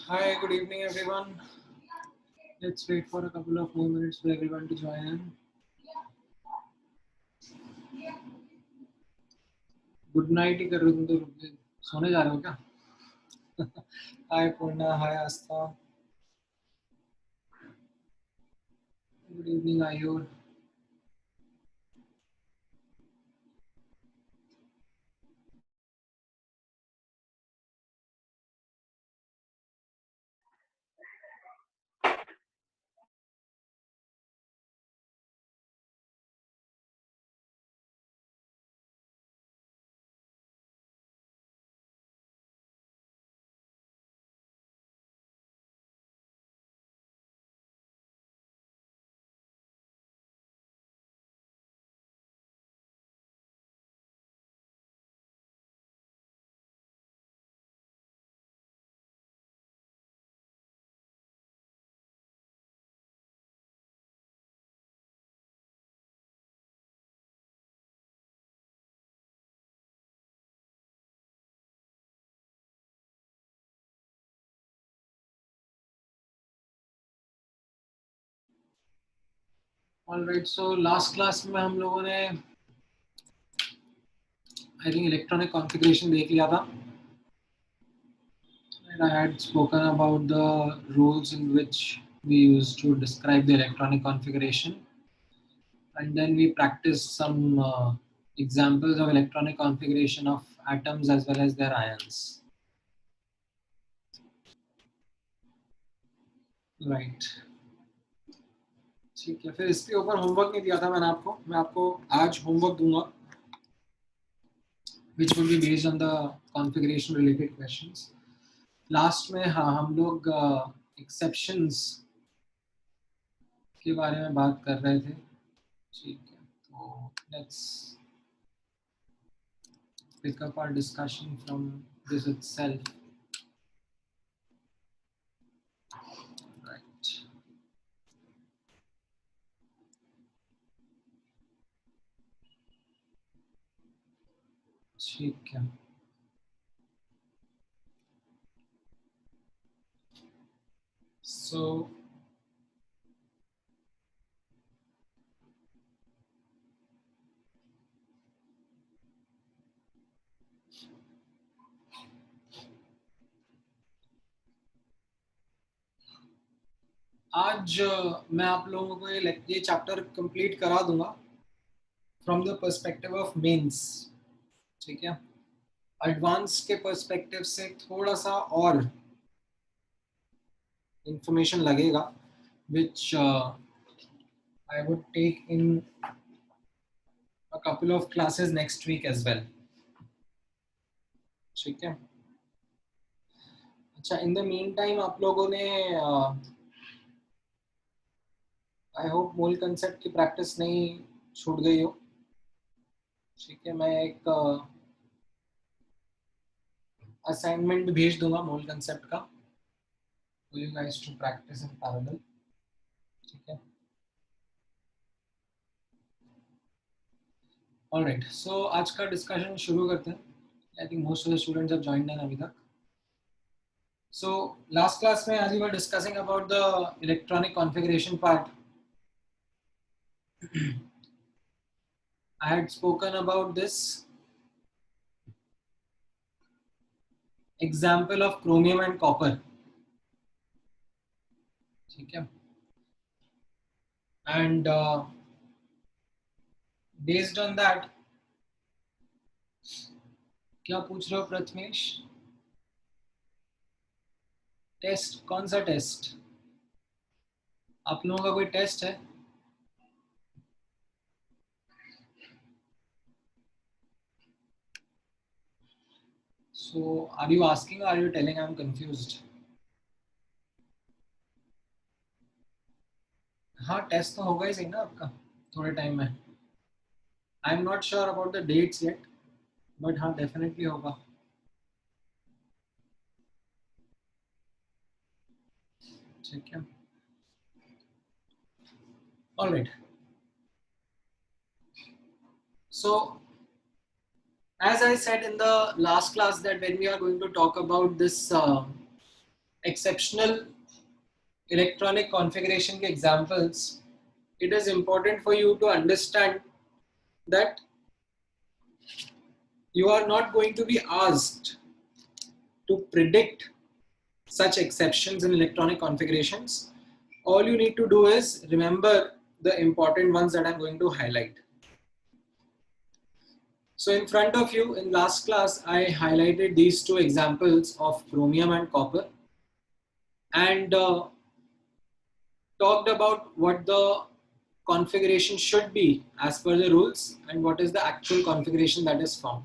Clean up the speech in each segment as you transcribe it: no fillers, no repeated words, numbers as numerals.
Hi, good evening, everyone. Let's wait for a couple of more minutes for everyone to join in. Good night ही कर रहे हो तुम तो सोने जा रहे हो क्या? Hi Purna, hi Aastha, good evening Ayur. Alright, so last class में हम लोगों ने आई थिंक इलेक्ट्रॉनिक कॉन्फ़िगरेशन देख लिया था. And I had spoken about the rules in which we used to describe the electronic configuration, and then we practiced some examples of electronic configuration of atoms as well as their ions. Right. ठीक है, फिर इसके ऊपर homework नहीं दिया था मैंने आपको. मैं आपको आज होमवर्क दूंगा which will be based on the configuration related questions. Last में हाँ हम लोग एक्सेप्शंस के बारे में बात कर रहे थे. ठीक है, तो let's pick up our discussion from this itself. Right. ठीक है. So आज मैं आप लोगों को ये चैप्टर कंप्लीट करा दूंगा from the perspective of mains. ठीक है, एडवांस के पर्सपेक्टिव से थोड़ा सा और इंफॉर्मेशन लगेगा which I would take in a couple of classes next week as well. ठीक है. अच्छा, इन द मीन टाइम आप लोगों ने आई होप मूल कंसेप्ट की प्रैक्टिस नहीं छूट गई हो. ठीक है, मैं एक असाइनमेंट भेज दूंगा मूल कंसेप्ट का for you guys to practice in parallel. ठीक है. ऑलराइट, सो आज का डिस्कशन शुरू करते हैं. I think most of the students have joined in अभी तक. So last class में as we were discussing about the electronic configuration part, I had spoken about this example of chromium and copper. ठीक है. And based on that, क्या पूछ रहे हो Prathamesh? Test? कौन सा टेस्ट? आप लोगों का कोई टेस्ट है? So are you asking or are you telling? I'm confused. हाँ, टेस्ट तो होगा ही सही ना आपका थोड़े टाइम में. I am not sure about the dates yet, but हाँ डेफिनेटली होगा. ठीक है. All right. So as I said in the last class that when we are going to talk about this exceptional electronic configuration के examples, it is important for you to understand that you are not going to be asked to predict such exceptions in electronic configurations. All you need to do is remember the important ones that I'm going to highlight. So in front of you in last class, I highlighted these two examples of chromium and copper and talked about what the configuration should be as per the rules and what is the actual configuration that is found.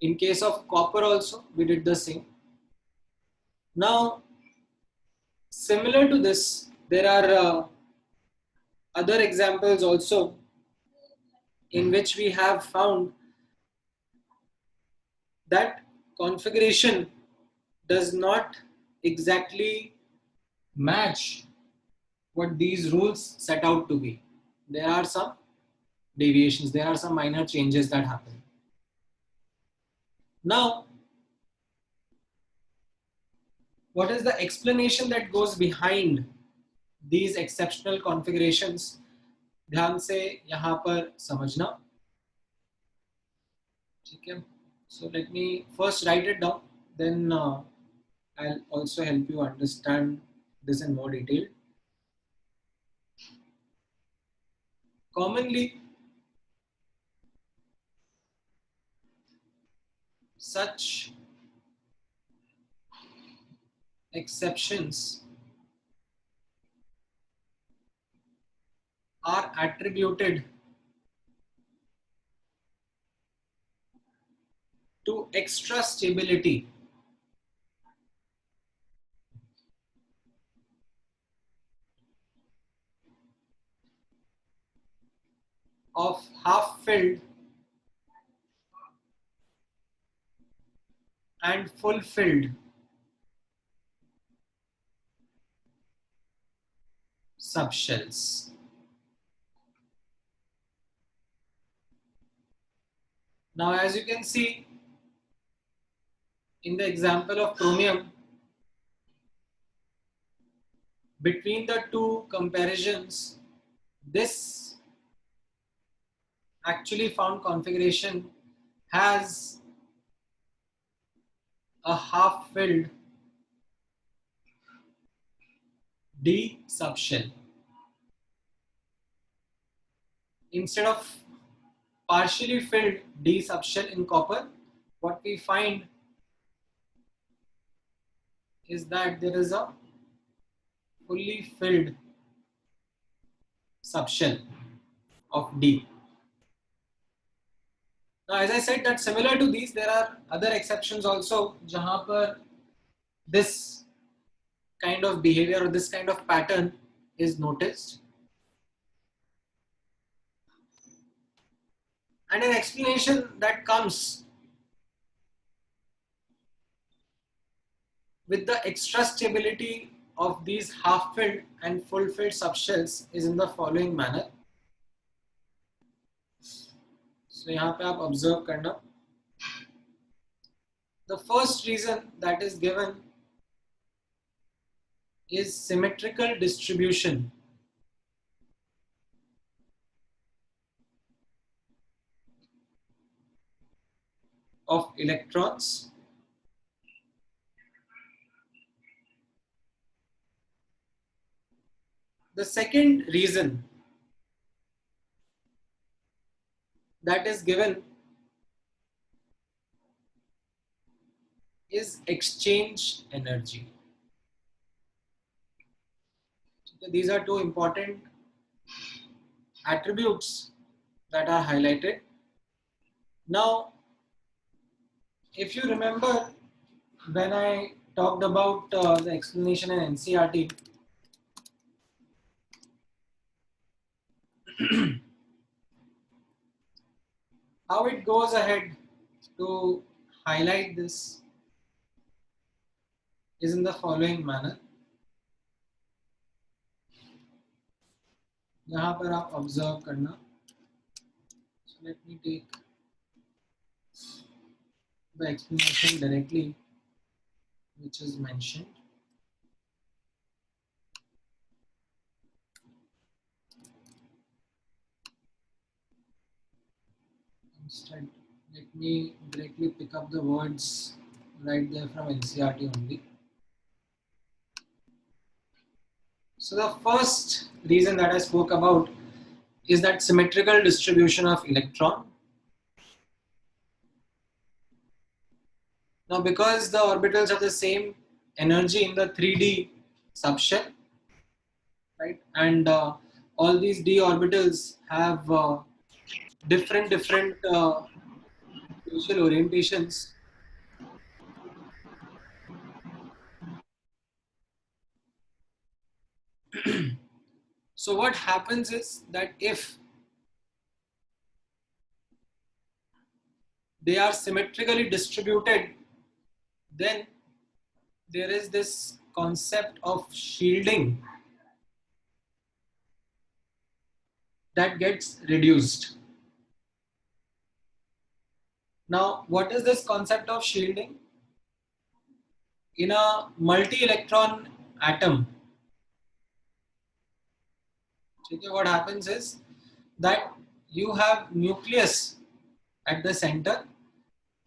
In case of copper also, we did the same. Now, similar to this, there are other examples also in which we have found that configuration does not exactly match what these rules set out to be. There are some deviations, there are some minor changes that happen. Now, what is the explanation that goes behind these exceptional configurations? ध्यान से यहाँ पर समझना, ठीक है? So let me first write it down, then I'll also help you understand this in more detail. Commonly, such exceptions are attributed to extra stability of half-filled and full-filled subshells. Now, as you can see in the example of chromium, between the two comparisons, this actually found configuration has a half-filled D subshell. Instead of partially filled D subshell in copper, what we find is that there is a fully filled subshell of D. Now, as I said, that similar to these, there are other exceptions also, jahan par this kind of behavior or this kind of pattern is noticed. And an explanation that comes with the extra stability of these half-filled and full-filled subshells is in the following manner. So यहाँ पे आप observe करना. The first reason that is given is symmetrical distribution of electrons The second reason that is given is exchange energy. These are two important attributes that are highlighted. Now, if you remember when I talked about the explanation in NCERT, how it goes ahead to highlight this is in the following manner. यहाँ पर आप observe करना. So let me take the explanation directly. which is mentioned. Instead, let me directly pick up the words right there from NCERT only. So the first reason that I spoke about is that symmetrical distribution of electron. Now, because the orbitals have the same energy in the 3D subshell, right, and all these d orbitals have different spatial orientations. So what happens is that if they are symmetrically distributed, then there is this concept of shielding that gets reduced. Now, what is this concept of shielding? In a multi-electron atom, okay, what happens is that you have nucleus at the center,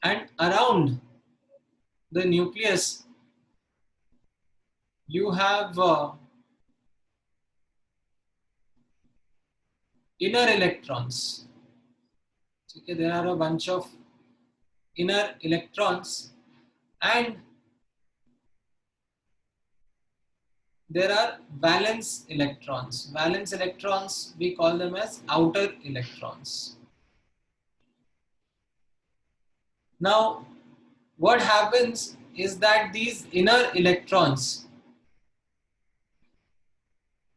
and around the nucleus you have inner electrons. Okay, there are a bunch of inner electrons, and there are valence electrons. Valence electrons, we call them as outer electrons. Now, what happens is that these inner electrons,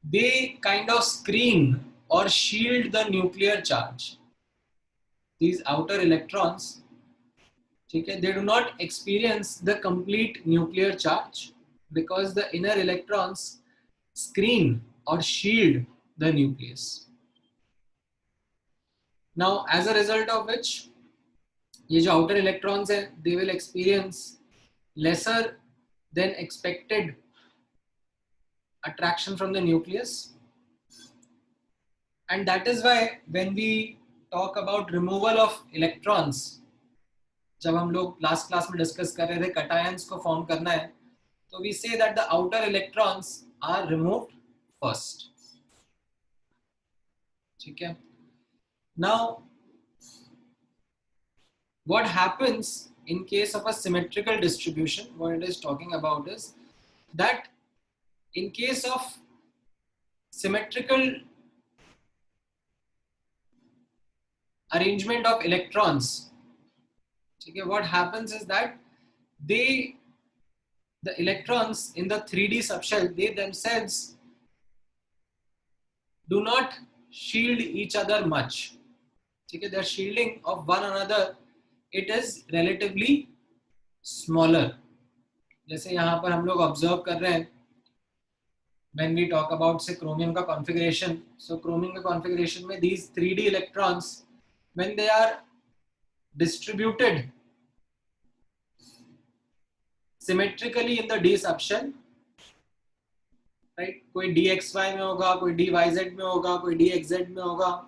they kind of screen or shield the nuclear charge. These outer electrons, okay, they do not experience the complete nuclear charge because the inner electrons screen or shield the nucleus. Now, as a result of which, ये जो outer electrons हैं, they will experience lesser than expected attraction from the nucleus, and that is why when we talk about removal of electrons, जब हम लोग last class में discuss कर रहे थे cations को फॉर्म करना है, तो we say that the outer electrons are removed first. ठीक है? Now, what happens in case of a symmetrical distribution, what it is talking about is that in case of symmetrical arrangement of electrons, okay, what happens is that the electrons in the 3D subshell, they themselves do not shield each other much. Okay, their shielding of one another, it is relatively smaller. जैसे यहाँ पर हम लोग observe कर रहे हैं, when we talk about say chromium का configuration, so chromium का configuration में these 3D electrons, when they are distributed symmetrically in the d subshell, right, कोई dxy में होगा, कोई dyz में होगा, कोई dxz में होगा,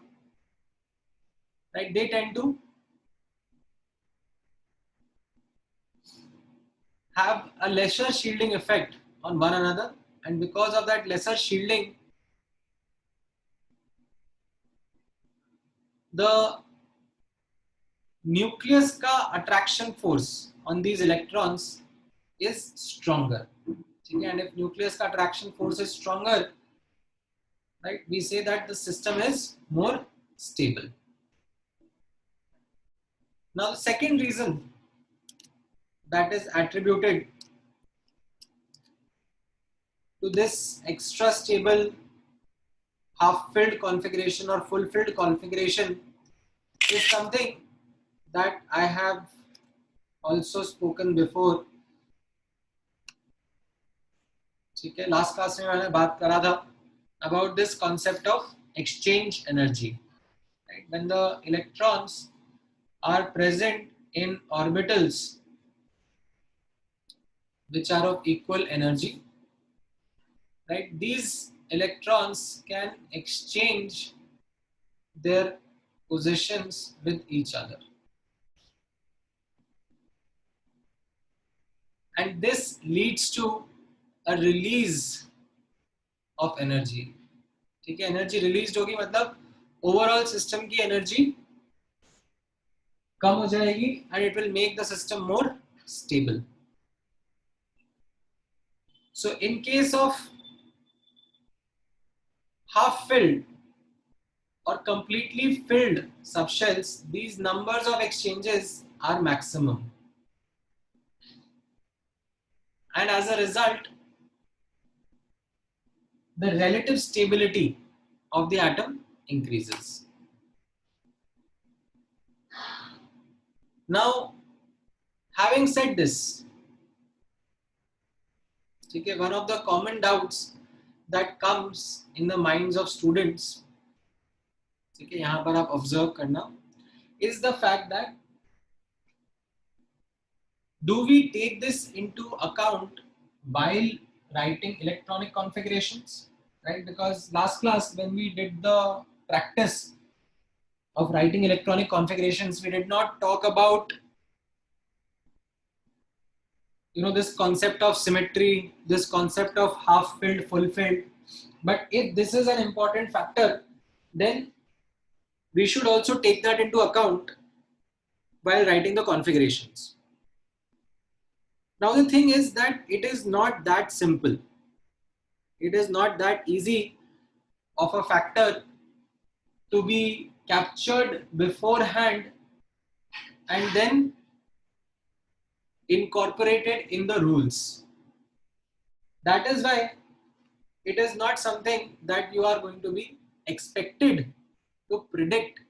right, they tend to have a lesser shielding effect on one another, and because of that lesser shielding, the nucleus का attraction force on these electrons is stronger. And if nucleus का attraction force is stronger, right, we say that the system is more stable. Now, the second reason that is attributed to this extra stable half-filled configuration or full-filled configuration is something that I have also spoken before. ठीक है, last class में मैंने बात करा था about this concept of exchange energy. Right? When the electrons are present in orbitals, which are of equal energy, right? These electrons can exchange their positions with each other, and this leads to a release of energy. ठीक है, energy release होगी मतलब overall system की energy कम हो जाएगी and it will make the system more stable. So in case of half filled or completely filled subshells, these numbers of exchanges are maximum. And as a result, the relative stability of the atom increases. Now, having said this, okay, one of the common doubts that comes in the minds of students, okay, यहाँ पर आप observe करना, is the fact that do we take this into account while writing electronic configurations, right? Because last class when we did the practice of writing electronic configurations, we did not talk about this concept of symmetry, this concept of half filled, full filled. But if this is an important factor, then we should also take that into account while writing the configurations. Now the thing is that it is not that simple. It is not that easy of a factor to be captured beforehand and then incorporated in the rules. That is why it is not something that you are going to be expected to predict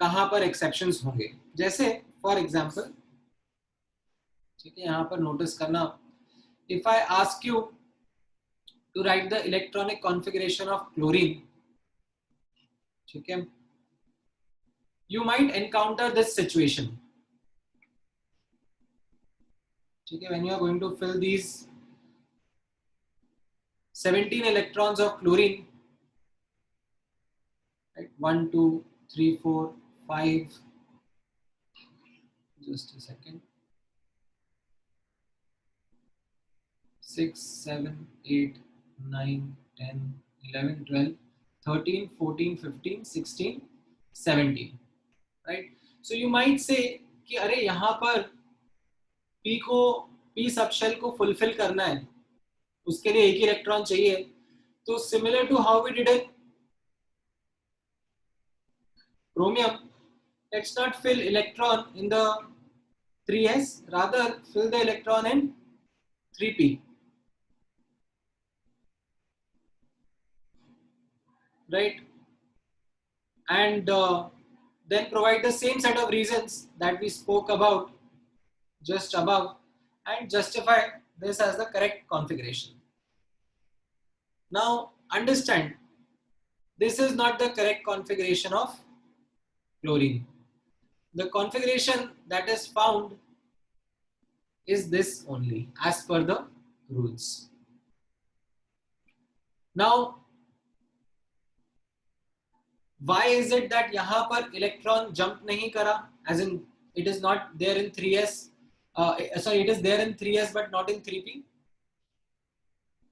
कहाँ पर exceptions होंगे. जैसे for example, ठीक है, यहाँ पर notice करना, if I ask you to write the electronic configuration of chlorine, ठीक है, you might encounter this situation. ठीक है, when you are going to fill these 17 electrons of chlorine, right? 1, 2, 3, 4, 5. Just a second. 6, 7, 8, 9, 10, 11, 12, 13, 14, 15, 16, 17. Right? So you might say कि अरे यहाँ पर P subshell को fulfil करना है, उसके लिए एक ही इलेक्ट्रॉन चाहिए. तो similar to how we did in chromium, let's not fill electron in the 3s, rather fill the electron in 3p. Right? And then provide the same set of reasons that we spoke about just above and justify this as the correct configuration. Now understand, this is not the correct configuration of chlorine. The configuration that is found is this only as per the rules. Now why is it that यहाँ पर electron jump नहीं करा, as in it is not there in 3s, sorry, it is there in 3s but not in 3p?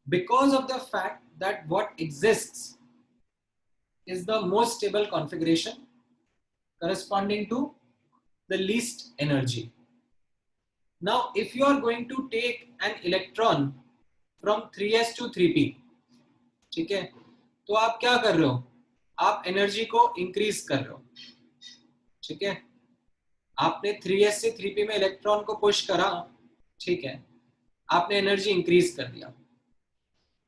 Because of the fact that what exists is the most stable configuration corresponding to the least energy. Now if you are going to take an electron from 3s to 3p, ठीक है, तो आप क्या कर रहे हो, आप energy को इंक्रीज कर रहे हो. ठीक है, आपने 3s से 3p में इलेक्ट्रॉन को पुश करा, ठीक है, आपने एनर्जी इंक्रीज कर दिया.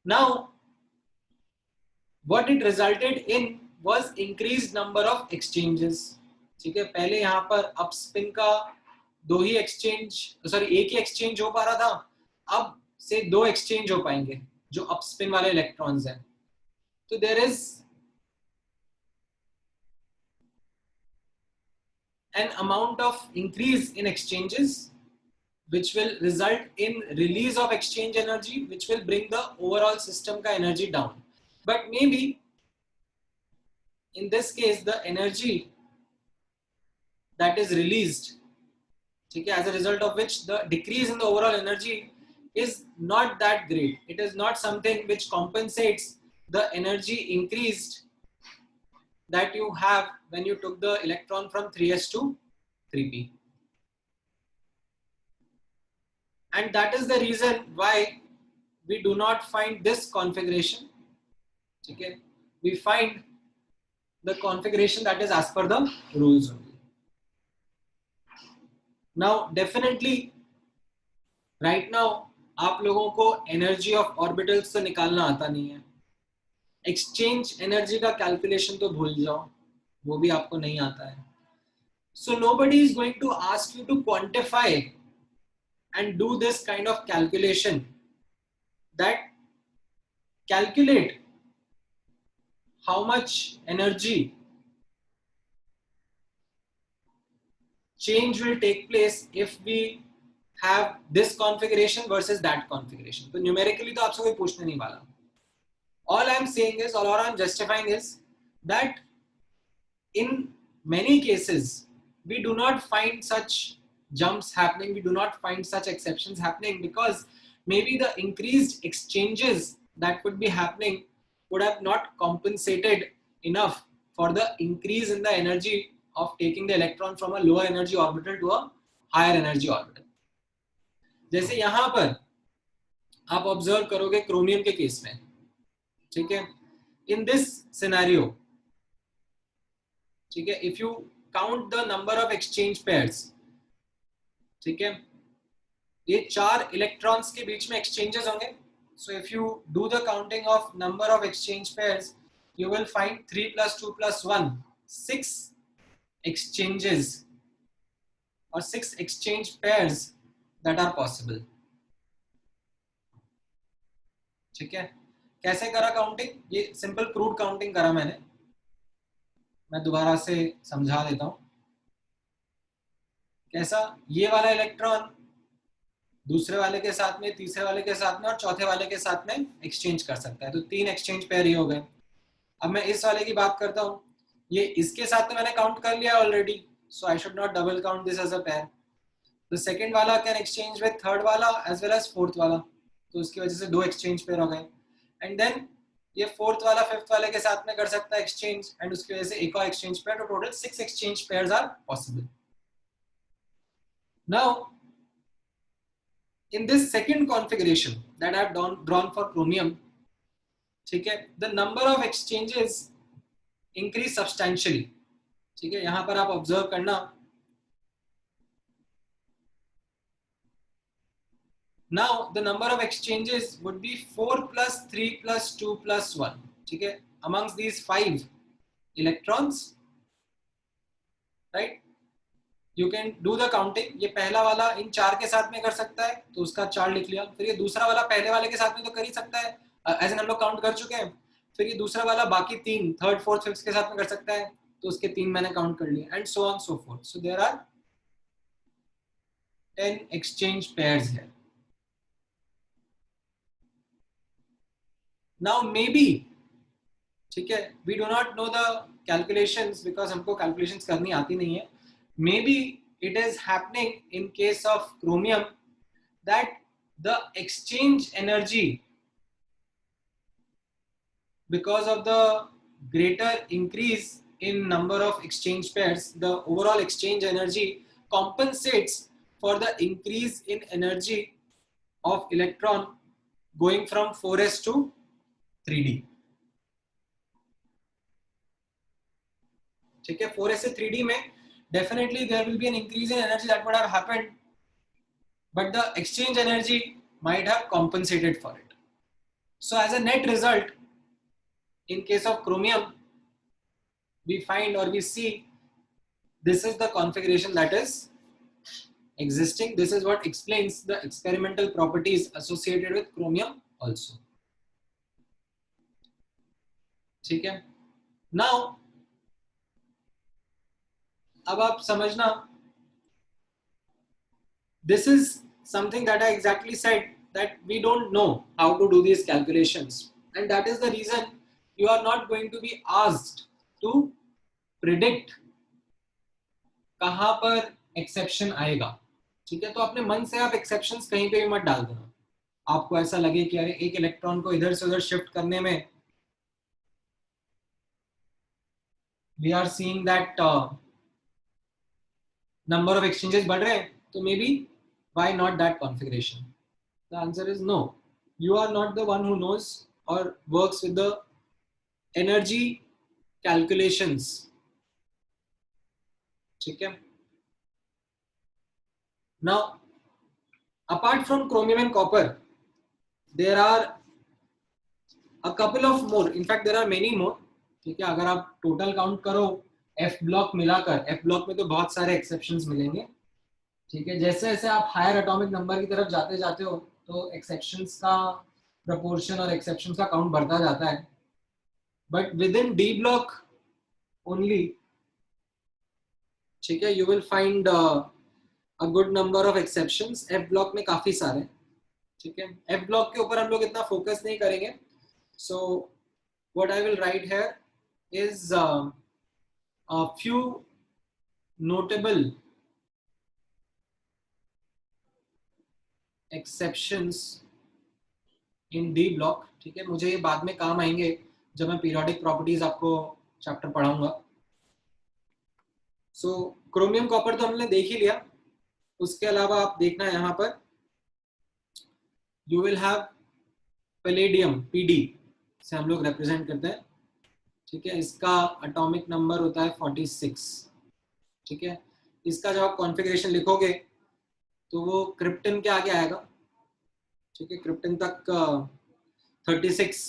Now what it resulted in was increased number of exchanges. ठीक है, पहले यहाँ पर अप स्पिन का दो ही एक्सचेंज, सॉरी एक ही एक्सचेंज हो पा रहा था, अब से दो एक्सचेंज हो पाएंगे जो अप स्पिन वाले इलेक्ट्रॉन्स हैं. तो there is an amount of increase in exchanges which will result in release of exchange energy, which will bring the overall system ka energy down. But maybe in this case, the energy that is released, okay, as a result of which the decrease in the overall energy is not that great. It is not something which compensates the energy increased that you have when you took the electron from 3s to 3p. And that is the reason why we do not find this configuration. Okay, we find the configuration that is as per the rules only. Now, definitely, right now, आप लोगों को energy of orbitals तो निकालना आता नहीं है. Exchange energy का calculation तो भूल जाओ, वो भी आपको नहीं आता है. So nobody is going to ask you to quantify and do this kind of calculation. That calculate how much energy change will take place if we have this configuration versus that configuration. So numerically तो आपसे कोई पूछने नहीं वाला. All I'm saying is, all I'm justifying is that in many cases we do not find such jumps happening, we do not find such exceptions happening, because maybe the increased exchanges that would be happening would have not compensated enough for the increase in the energy of taking the electron from a lower energy orbital to a higher energy orbital. जैसे यहाँ पर आप observe करोगे chromium के case में, ठीक है, in this scenario, ठीक है, if you count the number of exchange pairs, ठीक है, ये 4 इलेक्ट्रॉन्स के बीच में एक्सचेंजेस होंगे. So if you do the counting of number of exchange pairs, you will find 3 plus 2 plus 1, 6 exchanges or 6 exchange pairs that are possible. ठीक है, कैसे करा काउंटिंग? ये सिंपल क्रूड काउंटिंग करा मैंने, मैं दोबारा से समझा देता हूं. कैसा? ये वाला इलेक्ट्रॉन दूसरे वाले के साथ में, तीसरे वाले के साथ में और चौथे वाले के साथ में एक्सचेंज कर सकता है. तो 3 एक्सचेंज पेयर ये हो गए. अब मैं इस वाले की बात करता हूं, ये इसके साथ में मैंने काउंट कर लिया already, so I should not double count this as a pair. The second वाला कैन एक्सचेंज विद थर्ड वाला एज वेल एज फोर्थ वाला, तो उसकी वजह से 2 एक्सचेंज पेयर हो गए. एंड देन ये फोर्थ वाला फिफ्थ वाले के साथ में कर सकता है एक्सचेंज, एंड उसकी वजह से एक और एक्सचेंज पेयर. तो total 6 exchange pairs are possible. Now in this second configuration that I have drawn for chromium, ठीक है, the number of exchanges increase substantially. ठीक है, यहां पर आप ऑब्जर्व करना. Now the number of exchanges would be 4 plus 3 plus 2 plus 1. ठीक है, amongst these 5 electrons, right? You can do the counting. ये पहला वाला इन 4 के साथ में कर सकता है, तो उसका 4 लिख लिया. फिर ये दूसरा वाला पहले वाले के साथ में तो कर ही सकता है, एज एन हम लोग काउंट कर चुके हैं. फिर ये दूसरा वाला बाकी 3 थर्ड फोर्थ फिफ्थ के साथ में कर सकता है, तो उसके 3 मैंने काउंट कर लिए, and so on so forth. So there are 10 exchange pairs here. Now maybe, ठीक है, we do not know the calculations because हमको calculations करनी आती नहीं है. Maybe it is happening in case of chromium that the exchange energy, because of the greater increase in number of exchange pairs, the overall exchange energy compensates for the increase in energy of electron going from 4s to 3d. ठीक है, 4s से 3d में definitely there will be an increase in energy that would have happened, but the exchange energy might have compensated for it. So as a net result, in case of chromium, we find or we see this is the configuration that is existing. This is what explains the experimental properties associated with chromium also. ठीक है, now अब आप समझना, this is something that I exactly said, that we don't know how to do these calculations, and that is the reason you are not going to be asked to predict कहां पर exception आएगा. ठीक है, तो अपने मन से आप एक्सेप्शंस कहीं पे भी मत डाल देना. आपको ऐसा लगे कि अरे एक इलेक्ट्रॉन को इधर से उधर शिफ्ट करने में we are seeing that number of exchanges बढ़ रहे हैं, तो may be why not that configuration. The answer is no. You are not the one who knows और works with the energy calculations. ठीक है. Now apart from chromium and copper, there are a couple of more, in fact there are many more. ठीक है, अगर आप total count करो F block मिलाकर, F block में तो बहुत सारे एक्सेप्शंस मिलेंगे. ठीक है, जैसे जैसे आप हायर एटॉमिक नंबर की तरफ जाते जाते हो तो एक्सेप्शंस का प्रपोर्शन और एक्सेप्शंस का काउंट बढ़ता जाता है. But with in D block only, ठीक है, you will find a good number of exceptions. F block में काफी सारे. ठीक है, एफ ब्लॉक के ऊपर हम लोग इतना फोकस नहीं करेंगे. So what I will write here is a few notable exceptions in D block. ठीक है, मुझे ये बाद में काम आएंगे जब मैं पीरियोडिक प्रॉपर्टीज आपको चैप्टर पढ़ाऊंगा. सो क्रोमियम कॉपर तो हमने देख ही लिया. उसके अलावा आप देखना यहाँ पर you will have palladium, PD से हम लोग रिप्रेजेंट करते हैं. ठीक है, इसका एटॉमिक नंबर होता है 46. ठीक है, इसका जब आप कॉन्फ़िगरेशन लिखोगे तो वो क्रिप्टन के आगे आएगा. ठीक है, क्रिप्टन तक 36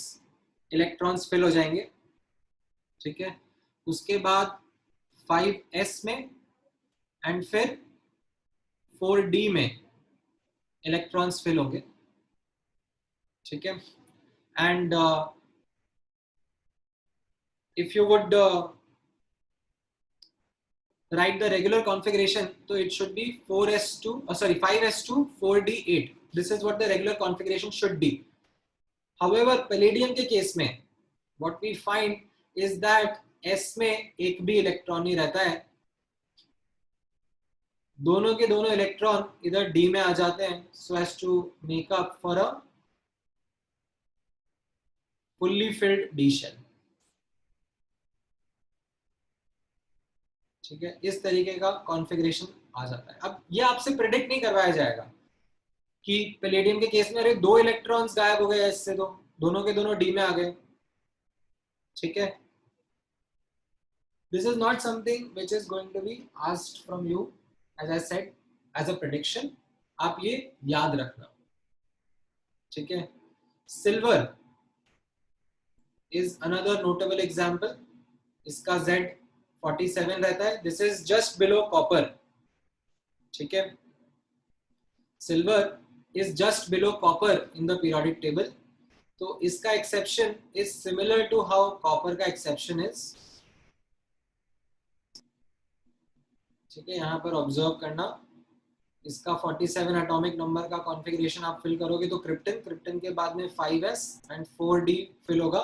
इलेक्ट्रॉन्स फिल हो जाएंगे. ठीक है, उसके बाद 5s में एंड फिर 4d में इलेक्ट्रॉन्स फिल होंगे. ठीक है, and if you would write the regular configuration, so it should be 5s2 4d8. This is what the regular configuration should be. However, palladium के केस में what we find is that s में एक भी electron ही रहता है. दोनों के दोनों इलेक्ट्रॉन इधर d में आ जाते हैं so as to make up for a fully filled d shell. ठीक है, इस तरीके का कॉन्फ़िगरेशन आ जाता है. अब ये आपसे प्रेडिक्ट नहीं करवाया जाएगा कि पैलेडियम के केस में अरे 2 इलेक्ट्रॉन्स गायब हो गए इससे, तो दोनों के दोनों डी में आ गए. ठीक है, this is not something which is going to be asked from you as I said as a prediction. आप ये याद रखना. ठीक है, silver is another notable example. इसका Z 47 रहता है. This is just below copper. ठीक है, silver is just below copper in the periodic table. तो इसका exception is similar to how copper का एक्सेप्शन इज. ठीक है, यहां पर ऑब्जर्व करना. इसका 47 एटॉमिक नंबर का कॉन्फ़िगरेशन आप फिल करोगे तो क्रिप्टन के बाद में 5s एंड 4d फिल होगा.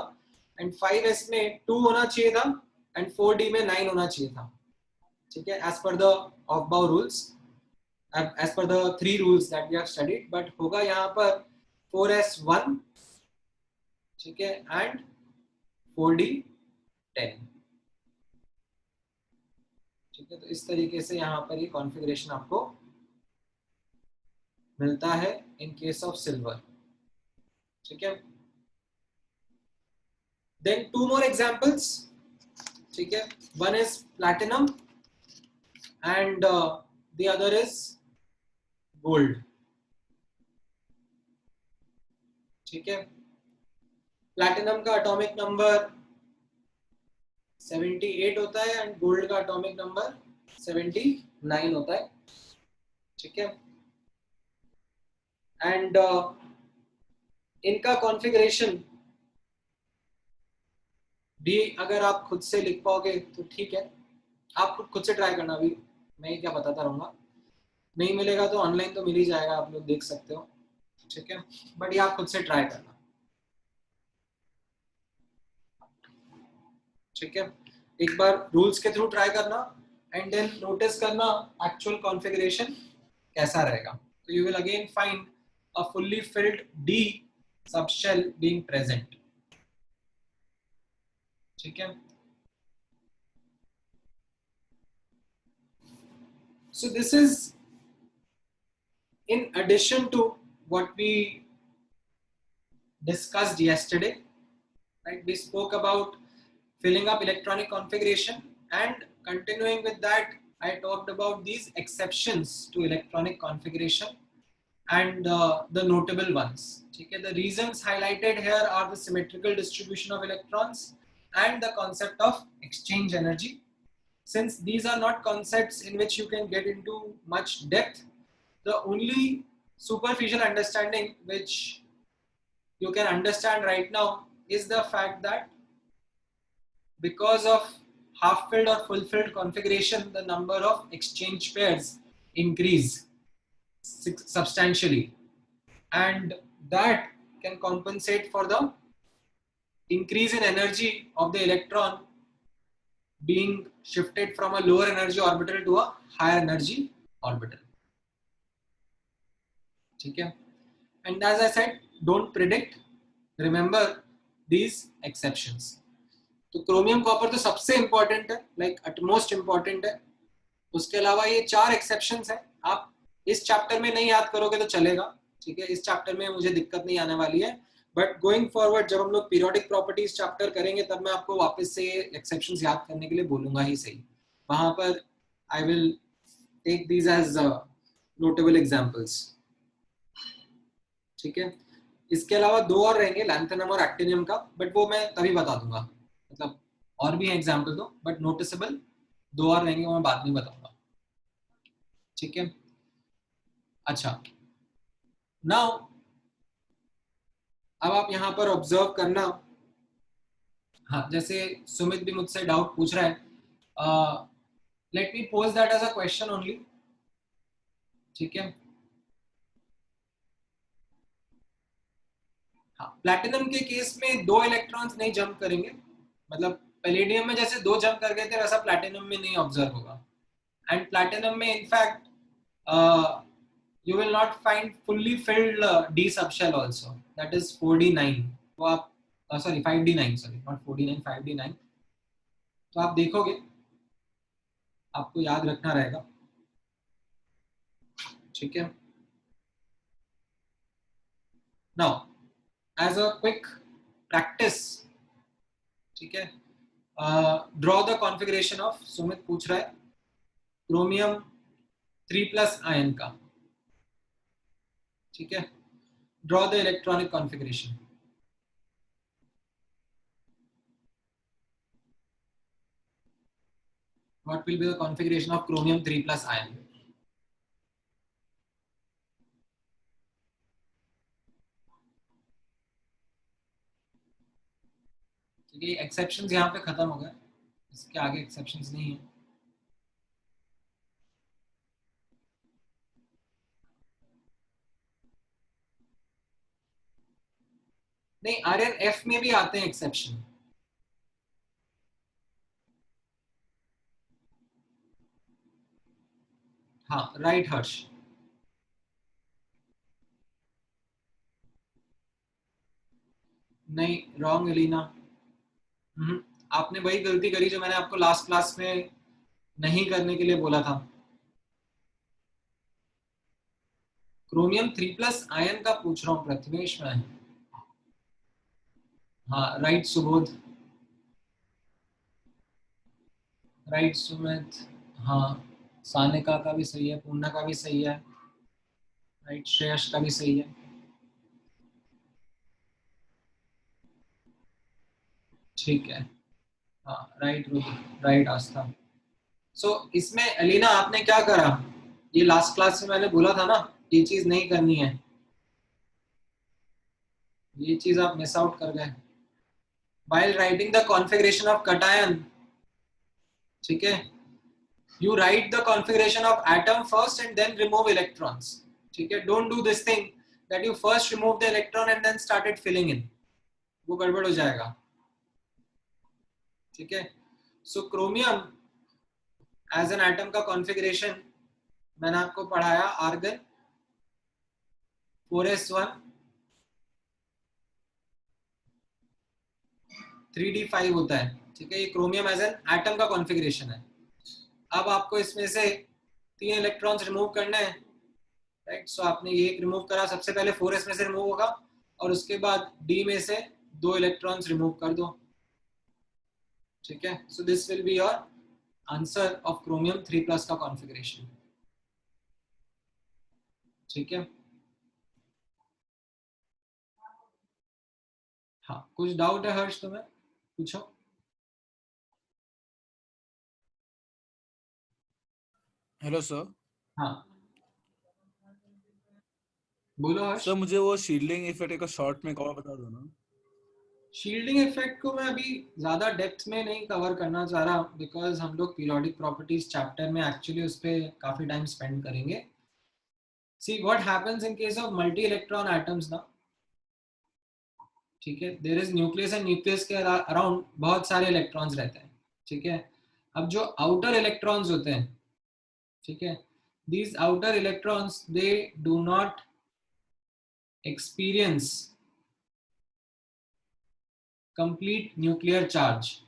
एंड 5s में 2 होना चाहिए था एंड 4d में 9 होना चाहिए था. ठीक है, as per the Aufbau rules, as per the 3 rules that we have studied. But होगा यहाँ पर 4s1, ठीक है, एंड 4d 10. ठीक है, तो इस तरीके से यहाँ पर ये कॉन्फ़िगरेशन आपको मिलता है इन केस ऑफ सिल्वर. ठीक है, देन 2 more examples. ठीक है, one is platinum and the other is gold. ठीक है, प्लैटिनम का एटॉमिक नंबर 78 होता है एंड गोल्ड का एटॉमिक नंबर 79 होता है. ठीक है, एंड इनका कॉन्फ़िगरेशन भी अगर आप खुद से लिख पाओगे तो ठीक है. आप खुद से ट्राई करना, भी मैं क्या बताता रहूंगा. नहीं मिलेगा तो ऑनलाइन तो मिल ही जाएगा, आप लोग देख सकते हो, ठीक है, बट ये आप खुद से ट्राई करना, ठीक है, एक बार रूल्स के थ्रू ट्राई करना एंड देन नोटिस करना एक्चुअल कॉन्फ़िगरेशन कैसा रहेगा, तो you will again find a fully filled D subshell being present, ठीक है। So this is in addition to what we discussed yesterday, right? We spoke about filling up electronic configuration, and continuing with that, I talked about these exceptions to electronic configuration and the notable ones. Okay, the reasons highlighted here are the symmetrical distribution of electrons and the concept of exchange energy. Since these are not concepts in which you can get into much depth, the only superficial understanding which you can understand right now is the fact that because of half filled or full filled configuration, the number of exchange pairs increase substantially, and that can compensate for the increase in energy of the electron being shifted from a lower energy orbital to a higher energy orbital. Okay? And as I said, don't predict, remember these exceptions. तो chromium copper तो सबसे important है, like utmost important है, उसके अलावा ये 4 exceptions है, आप इस चैप्टर में नहीं याद करोगे तो चलेगा, ठीक है, इस चैप्टर में मुझे दिक्कत नहीं आने वाली है, बट गोइंग फॉरवर्ड जब हम लोग पीरियोडिक प्रॉपर्टीज चैप्टर करेंगे तब मैं आपको वापस से एक्सेप्शंस याद करने के लिए बोलूंगा ही सही, वहां पर I will take these as notable examples, ठीक है। इसके अलावा 2 और रहेंगे, लैंथेनम और एक्टिनियम का, बट वो मैं तभी बता दूंगा, मतलब और भी है एग्जांपल तो, बट नोटिसेबल 2 और रहेंगे, वो मैं बाद में बताऊंगा, ठीक है। अच्छा, नाउ अब आप यहाँ पर ऑब्जर्व करना, हाँ, जैसे सुमित भी मुझसे डाउट पूछ रहा है, let me pose that as a question only, ठीक है। हाँ, प्लैटिनम के केस में 2 इलेक्ट्रॉन्स नहीं जंप करेंगे, मतलब पैलेडियम में जैसे 2 जंप कर गए थे वैसा प्लैटिनम में नहीं ऑब्जर्व होगा, एंड प्लैटिनम में in fact you will not find fully filled D subshell also, that is 4d9, तो आप sorry 5d9, sorry not 4d9, 5d9, तो आप देखोगे, आपको याद रखना रहेगा, ठीक है। Now as a quick practice, ठीक है, draw the configuration of, Sumit पूछ रहा है क्रोमियम 3+ आयन का, ठीक है, draw the electronic configuration. What will be the configuration of chromium 3+ ion? क्योंकि एक्सेप्शंस यहाँ पे खत्म हो गए, इसके आगे एक्सेप्शंस नहीं है। नहीं, आर्यन एफ में भी आते हैं एक्सेप्शन, हाँ राइट हर्ष, नहीं रॉन्ग एलिना, आपने वही गलती करी जो मैंने आपको लास्ट क्लास में नहीं करने के लिए बोला था। क्रोमियम 3+ आयन का पूछ रहा हूँ प्रथमेश मैं, हाँ राइट सुबोध, राइट सुमित, हाँ सानिका का भी सही है, पूर्णा का भी सही है, राइट श्रेयस का भी सही है, ठीक है, हाँ राइट राइट आस्था। सो इसमें अलीना आपने क्या करा, ये लास्ट क्लास में मैंने बोला था ना, ये चीज नहीं करनी है, ये चीज आप मिस आउट कर गए while writing the configuration of cation, ठीक है, You write the configuration of atom first and then remove electrons. ठीक है, don't do this thing that you first remove the electron and then started filling in, वो गड़बड़ हो जाएगा. ठीक है, so chromium as an atom का configuration मैंने आपको पढ़ाया. आर्गन 4s1 3d5 होता है. ठीक है, ये क्रोमियम एज एन एटम का कॉन्फ़िगरेशन है. अब आपको इसमें से 3 इलेक्ट्रॉन्स रिमूव करने हैं, राइट. सो आपने ये एक रिमूव करा, सबसे पहले 4s में से रिमूव होगा और उसके बाद d में से 2 इलेक्ट्रॉन्स रिमूव कर दो. ठीक है, so this will be your answer of chromium 3+ का कॉन्फ़िगरेशन. ठीक है, हाँ, कुछ डाउट है हर्ष तुम्हें? पूछो. Hello sir. हाँ, बोलो हर्ष. सर मुझे वो शील्डिंग इफेक्ट का शॉर्ट में कवर बता दो ना. शील्डिंग इफेक्ट को मैं अभी ज़्यादा डेप्थ में नहीं कवर करना चाह रहा, बिकॉज हम लोग पीरियोडिक प्रॉपर्टीज चैप्टर में एक्चुअली उस पर काफ़ी टाइम स्पेंड करेंगे. See what happens in case of multi electron atoms ना. ठीक है, there is nucleus and nucleus के अराउंड बहुत सारे इलेक्ट्रॉन्स रहते हैं. ठीक है, अब जो आउटर इलेक्ट्रॉन्स होते हैं, ठीक है, these outer electrons they do not experience complete nuclear charge.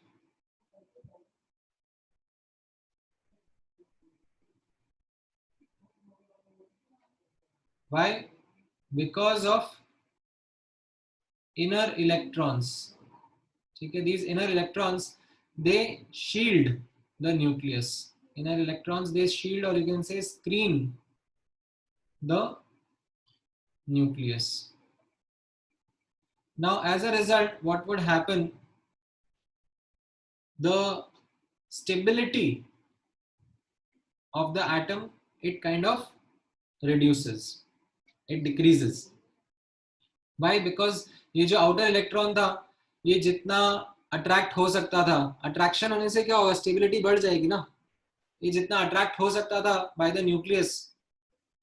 Why? Because of inner electrons. ठीक है, these inner electrons they shield the nucleus. Inner electrons they shield, or you can say screen the nucleus. Now as a result, what would happen? The stability of the atom, it kind of reduces, it decreases. Why? Because ये जो outer electron था, ये जितना attract हो सकता था, attraction होने से क्या होगा, स्टेबिलिटी बढ़ जाएगी ना. ये जितना अट्रैक्ट हो सकता था बाय द न्यूक्लियस,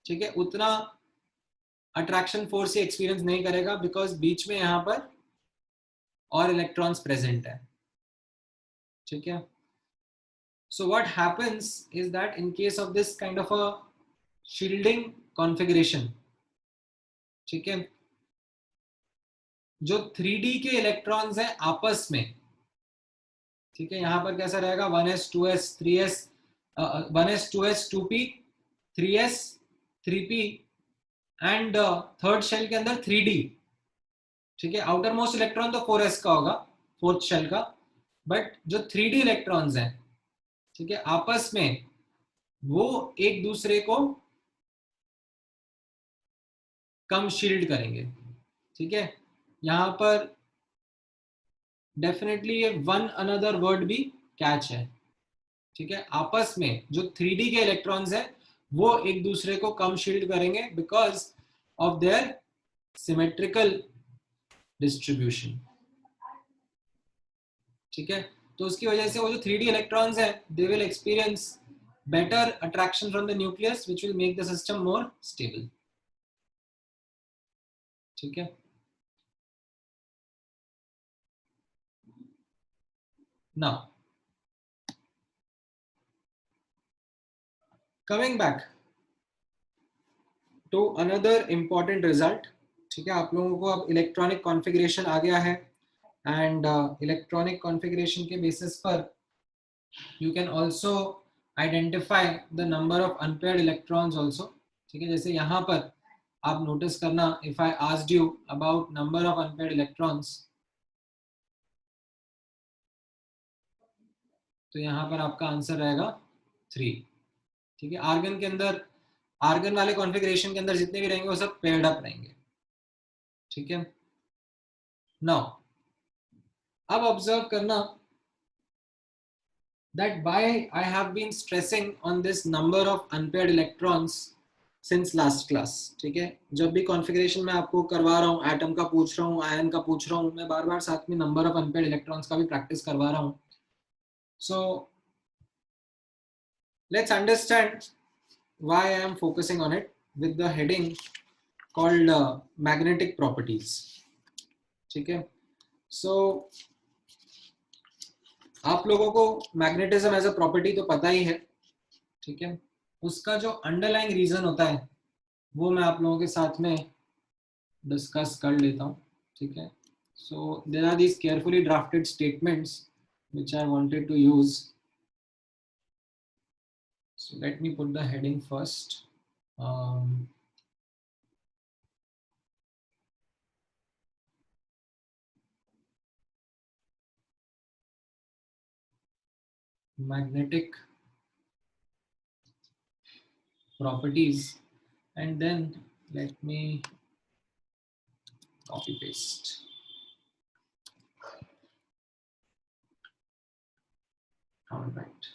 ठीक है, उतना अट्रैक्शन फोर्स से एक्सपीरियंस नहीं करेगा, बिकॉज बीच में यहाँ पर और इलेक्ट्रॉन्स प्रेजेंट है. ठीक है, so what happens is that in case of this kind of a shielding configuration, ठीक है, जो 3D के इलेक्ट्रॉन्स हैं आपस में, ठीक है, यहां पर कैसा रहेगा, 1s 2s 3s 1s 2s 2p 3s 3p and third shell के अंदर 3D. ठीक है, आउटर मोस्ट इलेक्ट्रॉन तो 4s का होगा, फोर्थ शेल का, बट जो 3D इलेक्ट्रॉन्स हैं, ठीक है, आपस में वो एक दूसरे को कम शील्ड करेंगे. ठीक है, यहां पर डेफिनेटली ये वन अनदर वर्ड भी कैच है. ठीक है, आपस में जो 3D के इलेक्ट्रॉन्स हैं वो एक दूसरे को कम शील्ड करेंगे because of their symmetrical distribution. ठीक है, तो उसकी वजह से वो जो 3D इलेक्ट्रॉन्स हैं they will experience better attraction from the nucleus which will make the system more stable. ठीक है, now coming back to another important result. ठीक है, आप लोगों को अब इलेक्ट्रॉनिक कॉन्फ़िगरेशन आ गया है एंड इलेक्ट्रॉनिक कॉन्फ़िगरेशन के बेसिस पर you can also identify the number of unpaired electrons also. ठीक है, जैसे यहाँ पर आप नोटिस करना, if I asked you about number of unpaired electrons, तो यहाँ पर आपका आंसर रहेगा 3. ठीक है, आर्गन के अंदर, आर्गन वाले कॉन्फ़िगरेशन के अंदर जितने भी रहेंगे वो सब पेयर्ड अप रहेंगे. ठीक है, नाउ अब ऑब्जर्व करना that why I have been stressing on this number of unpaired electrons since last class. ठीक है, जब भी कॉन्फ़िगरेशन मैं आपको करवा रहा हूँ, एटम का पूछ रहा हूँ, आयन का पूछ रहा हूँ, मैं बार बार साथ में नंबर ऑफ अनपेयर्ड इलेक्ट्रॉन्स का भी प्रैक्टिस करवा रहा हूँ. सो let's understand why I am focusing on it with the heading called magnetic properties. ठीक है, so आप लोगों को मैग्नेटिज्म एज अ प्रॉपर्टी तो पता ही है, ठीक है। उसका जो अंडरलाइंग रीजन होता है वो मैं आप लोगों के साथ में डिस्कस कर लेता हूँ, ठीक है। So there are these carefully drafted statements which I wanted to use. So let me put the heading first. Magnetic properties, and then let me copy paste. All right.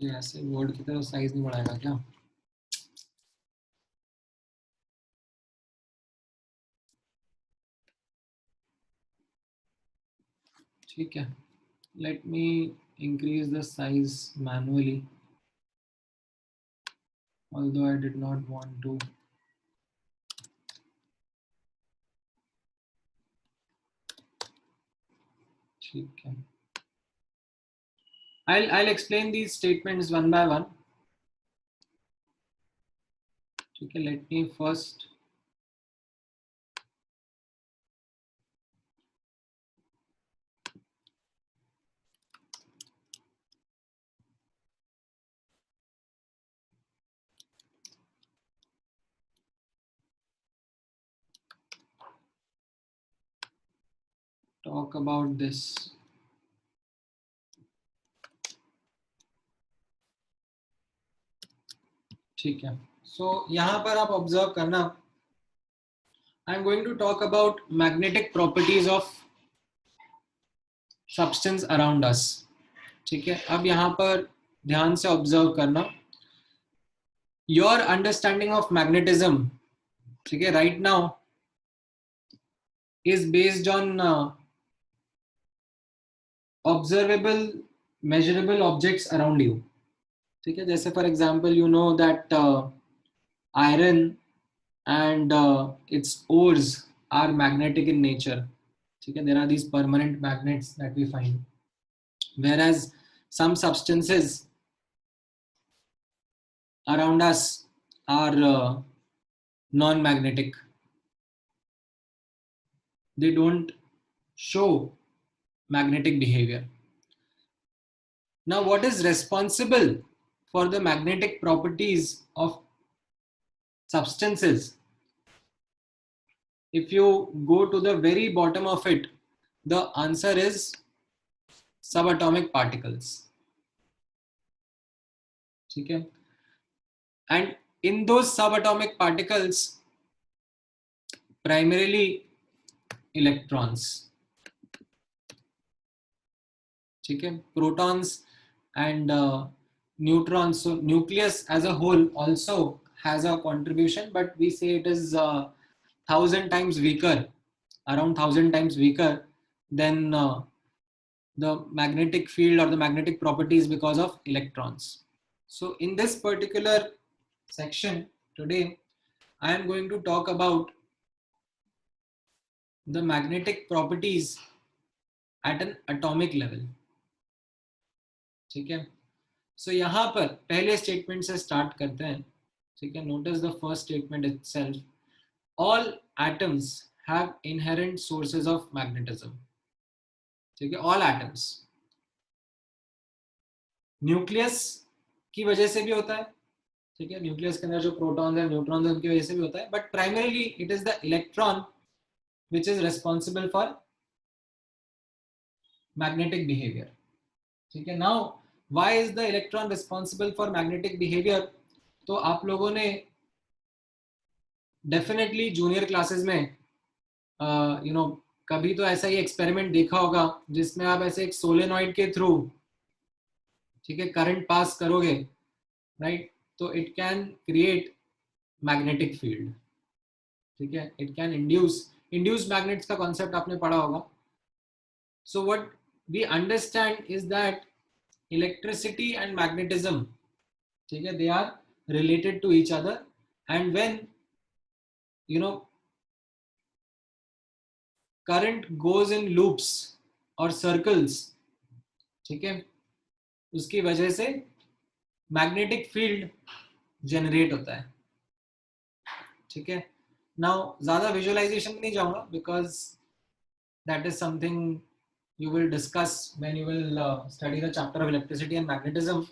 ये ऐसे वर्ड की तरह size नहीं बढ़ाएगा क्या? ठीक है. Let me increase the size manually, although I did not want to. ठीक है. I'll explain these statements one by one. ठीक है. Let me first talk about this. ठीक है. So यहाँ पर आप ऑब्जर्व करना, I am going to talk about magnetic properties of substance around us. ठीक है. अब यहाँ पर ध्यान से ऑब्जर्व करना. Your understanding of magnetism, ठीक है, right now is based on observable, measurable objects around you. ठीक है. जैसे for example, you know that iron and its ores are magnetic in nature. ठीक है. There are these permanent magnets that we find, whereas some substances around us are non-magnetic. They don't show magnetic behavior. Now, what is responsible for the magnetic properties of substances? If you go to the very bottom of it, the answer is subatomic particles. Okay? And in those subatomic particles, primarily electrons. Okay? Protons and neutrons. So nucleus as a whole also has a contribution, but we say it is 1,000 times weaker, around 1,000 times weaker than the magnetic field or the magnetic properties because of electrons. So in this particular section today, I am going to talk about the magnetic properties at an atomic level. ठीक है. So यहाँ पर पहले statement से start करते हैं. ठीक है. Notice the first statement itself. All atoms have inherent sources of magnetism. ठीक है. All atoms. न्यूक्लियस की वजह से भी होता है. ठीक है. न्यूक्लियस के अंदर जो प्रोटॉन्स हैं, न्यूट्रॉन्स हैं, उनकी वजह से भी होता है. But primarily it is the electron which is responsible for magnetic behavior. ठीक है. Now, why is the electron responsible for magnetic behavior? तो आप लोगों ने डेफिनेटली जूनियर क्लासेस में कभी तो ऐसा ही एक्सपेरिमेंट देखा होगा जिसमें आप ऐसे एक सोलेनॉइड के थ्रू, ठीक है, करंट पास करोगे, राइट, तो it can create magnetic field. ठीक है, इट कैन इंड्यूस मैग्नेट्स का कॉन्सेप्ट आपने पढ़ा होगा. So what we understand is that electricity and magnetism, ठीक है, they are related to each other, and when you know current goes in loops or circles, ठीक है, उसकी वजह से मैग्नेटिक फील्ड जनरेट होता है. ठीक है, नाउ ज्यादा विजुअलाइजेशन में नहीं जाऊंगा because that is something you will discuss when you will study the chapter of electricity and magnetism.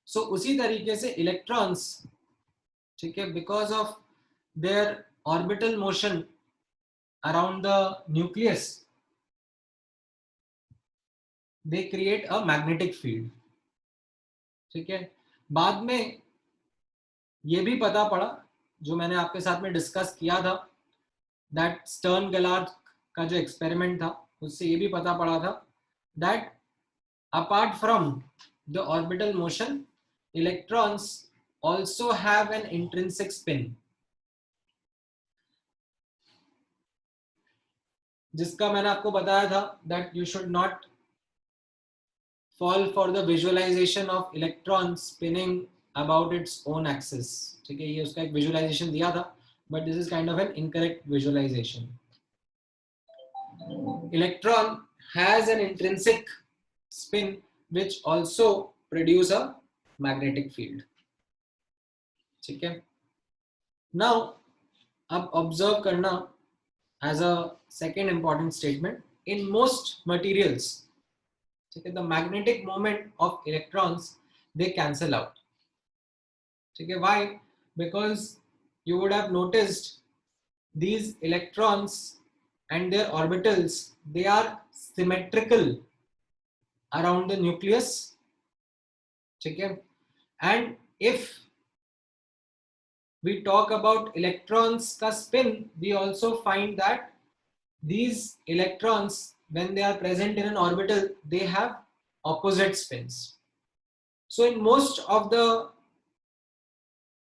So उसी तरीके से electrons, ठीक है, because of their orbital motion around the nucleus, they create a magnetic field. ठीक है, बाद में ये भी पता पड़ा, जो मैंने आपके साथ में डिस्कस किया था, दैट स्टर्न गैलार्ड का जो एक्सपेरिमेंट था, उससे ये भी पता पड़ा था that apart from the orbital motion, electrons also have an intrinsic spin, जिसका मैंने आपको बताया था that you should not fall for the visualization of electron spinning about its own axis. ठीक है, ये उसका एक visualization दिया था, but this is kind of an incorrect visualization. Electron has an intrinsic spin which also produce a magnetic field. ठीक है, now अब observe करना as a second important statement, in most materials, ठीक है, the magnetic moment of electrons they cancel out. ठीक है, why? Because you would have noticed these electrons and their orbitals, they are symmetrical around the nucleus. ठीक है, and if we talk about electrons ka spin, we also find that these electrons, when they are present in an orbital, they have opposite spins. So in most of the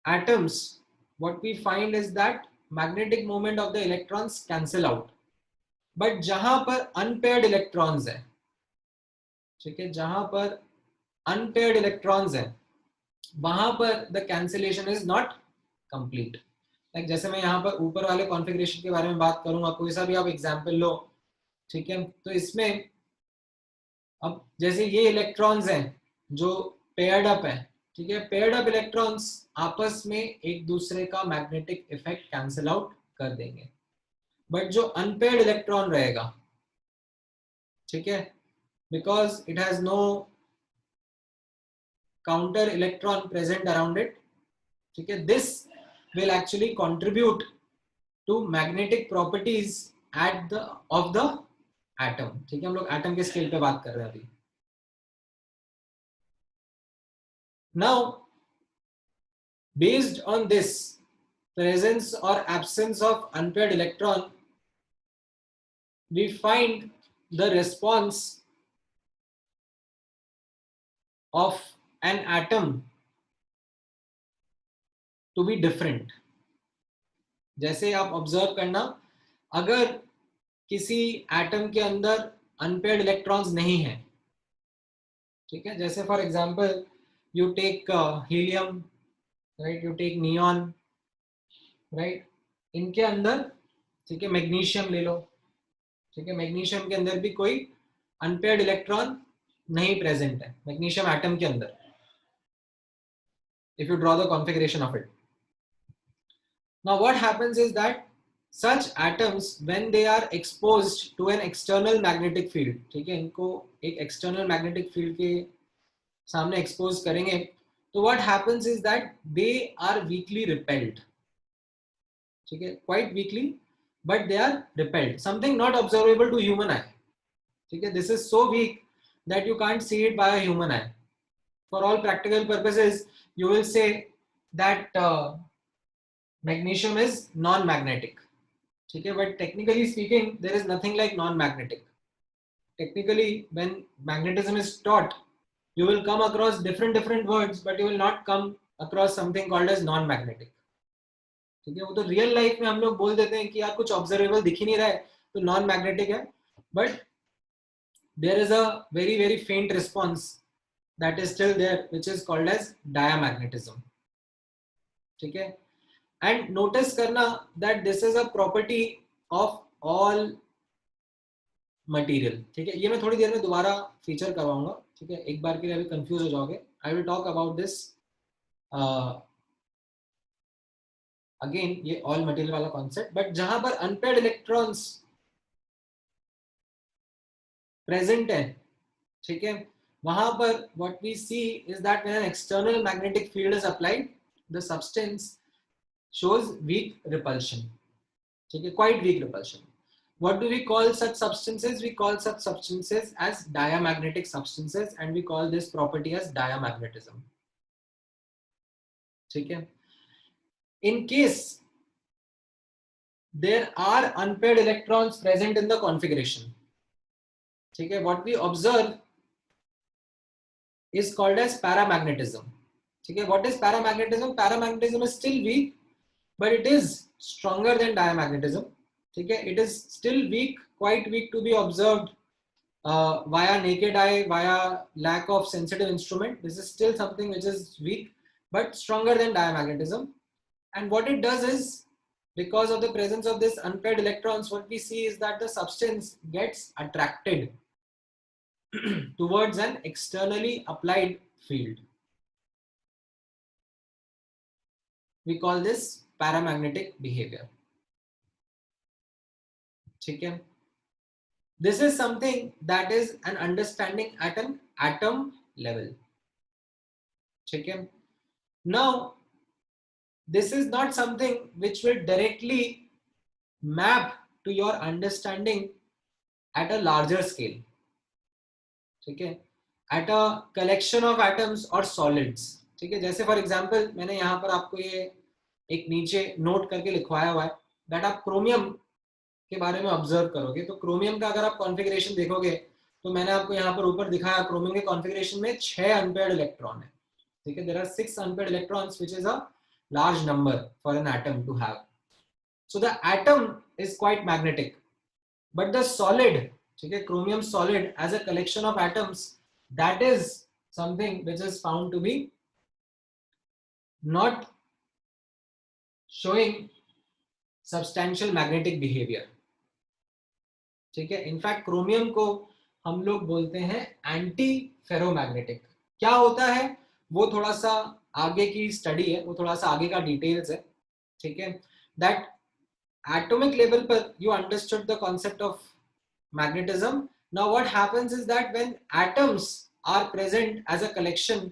atoms, what we find is that magnetic moment of the electrons cancel out. But जहां पर unpaired electrons है, ठीक है, जहां पर unpaired electrons है, वहां पर the cancellation is not complete. Like जैसे मैं यहाँ पर ऊपर वाले कॉन्फ़िगरेशन के बारे में बात करूंगा, कोई सा भी आप एग्जाम्पल लो, ठीक है, तो इसमें अब जैसे ये इलेक्ट्रॉन्स हैं जो पेयर्ड अप है, ठीक है, पेयर्ड अप इलेक्ट्रॉन्स आपस में एक दूसरे का मैग्नेटिक इफेक्ट कैंसिल आउट कर देंगे. बट जो अनपेयर्ड इलेक्ट्रॉन रहेगा, ठीक है, because it has no counter electron present around it, ठीक है, this will actually contribute to magnetic properties at the of the atom. ठीक है, हम लोग एटम के स्केल पे बात कर रहे हैं अभी. Now based on this presence or absence of unpaired electron, we find the response of an atom to be different. जैसे आप ऑब्जर्व करना, अगर किसी एटम के अंदर अनपेयर्ड इलेक्ट्रॉन्स नहीं है, ठीक है, जैसे for example you take helium, right, you take neon, right, इनके अंदर, ठीक है, मैग्नीशियम ले लो, ठीक है, मैग्नीशियम के अंदर भी कोई अनपेयर्ड इलेक्ट्रॉन नहीं प्रेजेंट है, मैग्नीशियम एटम के अंदर, if you draw the configuration of it. Now what happens is that such atoms, when they are exposed to an external magnetic field, ठीक है, इनको एक external magnetic field के सामने expose करेंगे, तो what happens is that they are weakly repelled, ठीक है, quite weakly, but they are repelled, something not observable to human eye, ठीक है, this is so weak that you can't see it by a human eye. For all practical purposes, you will say that magnesium is non-magnetic, ठीक है, but technically speaking there is nothing like non-magnetic. Technically, when magnetism is taught, you will come across different words, but you will not come across something called as non-magnetic. ठीक है, वो तो real life में हम लोग बोल देते हैं कि यार कुछ ऑब्जर्वेबल दिख ही नहीं रहा है तो नॉन मैग्नेटिक है, but there is a very very faint response that is still there which is called as diamagnetism. ठीक है, एंड नोटिस करना that this is a property of all material. ठीक है, ये मैं थोड़ी देर में दोबारा फीचर करवाऊंगा. ठीक है, एक बार के लिए अभी कंफ्यूज हो जाओगे. I will talk about this again, ये ऑल मटेरियल वाला कॉन्सेप्ट. बट जहां पर अनपेयर्ड इलेक्ट्रॉन्स प्रेजेंट है, ठीक है, वहां पर what we see is that when an external magnetic field is applied, the substance shows weak repulsion. ठीक है, quite weak repulsion. What do we call such substances? We call such substances as diamagnetic substances, and we call this property as diamagnetism. ठीक है, in case there are unpaired electrons present in the configuration, ठीक है, what we observe is called as paramagnetism. ठीक है, what is paramagnetism? Paramagnetism is still weak, but it is stronger than diamagnetism. ठीक है, it is still weak, quite weak to be observed via naked eye, via lack of sensitive instrument. This is still something which is weak, but stronger than diamagnetism. And what it does is, because of the presence of this unpaired electrons, what we see is that the substance gets attracted towards an externally applied field. We call this paramagnetic behavior. ठीक है, this is something that is an understanding at an atom level. ठीक है, now this is not something which will directly map to your understanding at a larger scale. ठीक है, at a collection of atoms or solids. ठीक है, जैसे for example मैंने यहाँ पर आपको ये एक नीचे नोट करके लिखवाया हुआ है दैट आप क्रोमियम के बारे में ऑब्जर्व करोगे तो क्रोमियम का अगर आप कॉन्फ़िगरेशन देखोगे तो मैंने आपको यहाँ पर ऊपर दिखाया क्रोमियम के कॉन्फ़िगरेशन में 6 अनपेयर्ड इलेक्ट्रॉन है. ठीक है, there are 6 unpaired electrons which is a large number for an atom to have. So the atom is quite magnetic, but the solid, ठीक है, chromium solid as a collection of atoms, that is something which is found to be not showing substantial magnetic behavior. ठीक है, in fact chromium को हम लोग बोलते हैं anti ferromagnetic. क्या होता है वो थोड़ा सा आगे की स्टडी है, वो थोड़ा सा आगे का डिटेल्स है. ठीक है, दैट एटॉमिक लेवल पर you understood the concept of magnetism. Now what happens is that when atoms are present as a collection,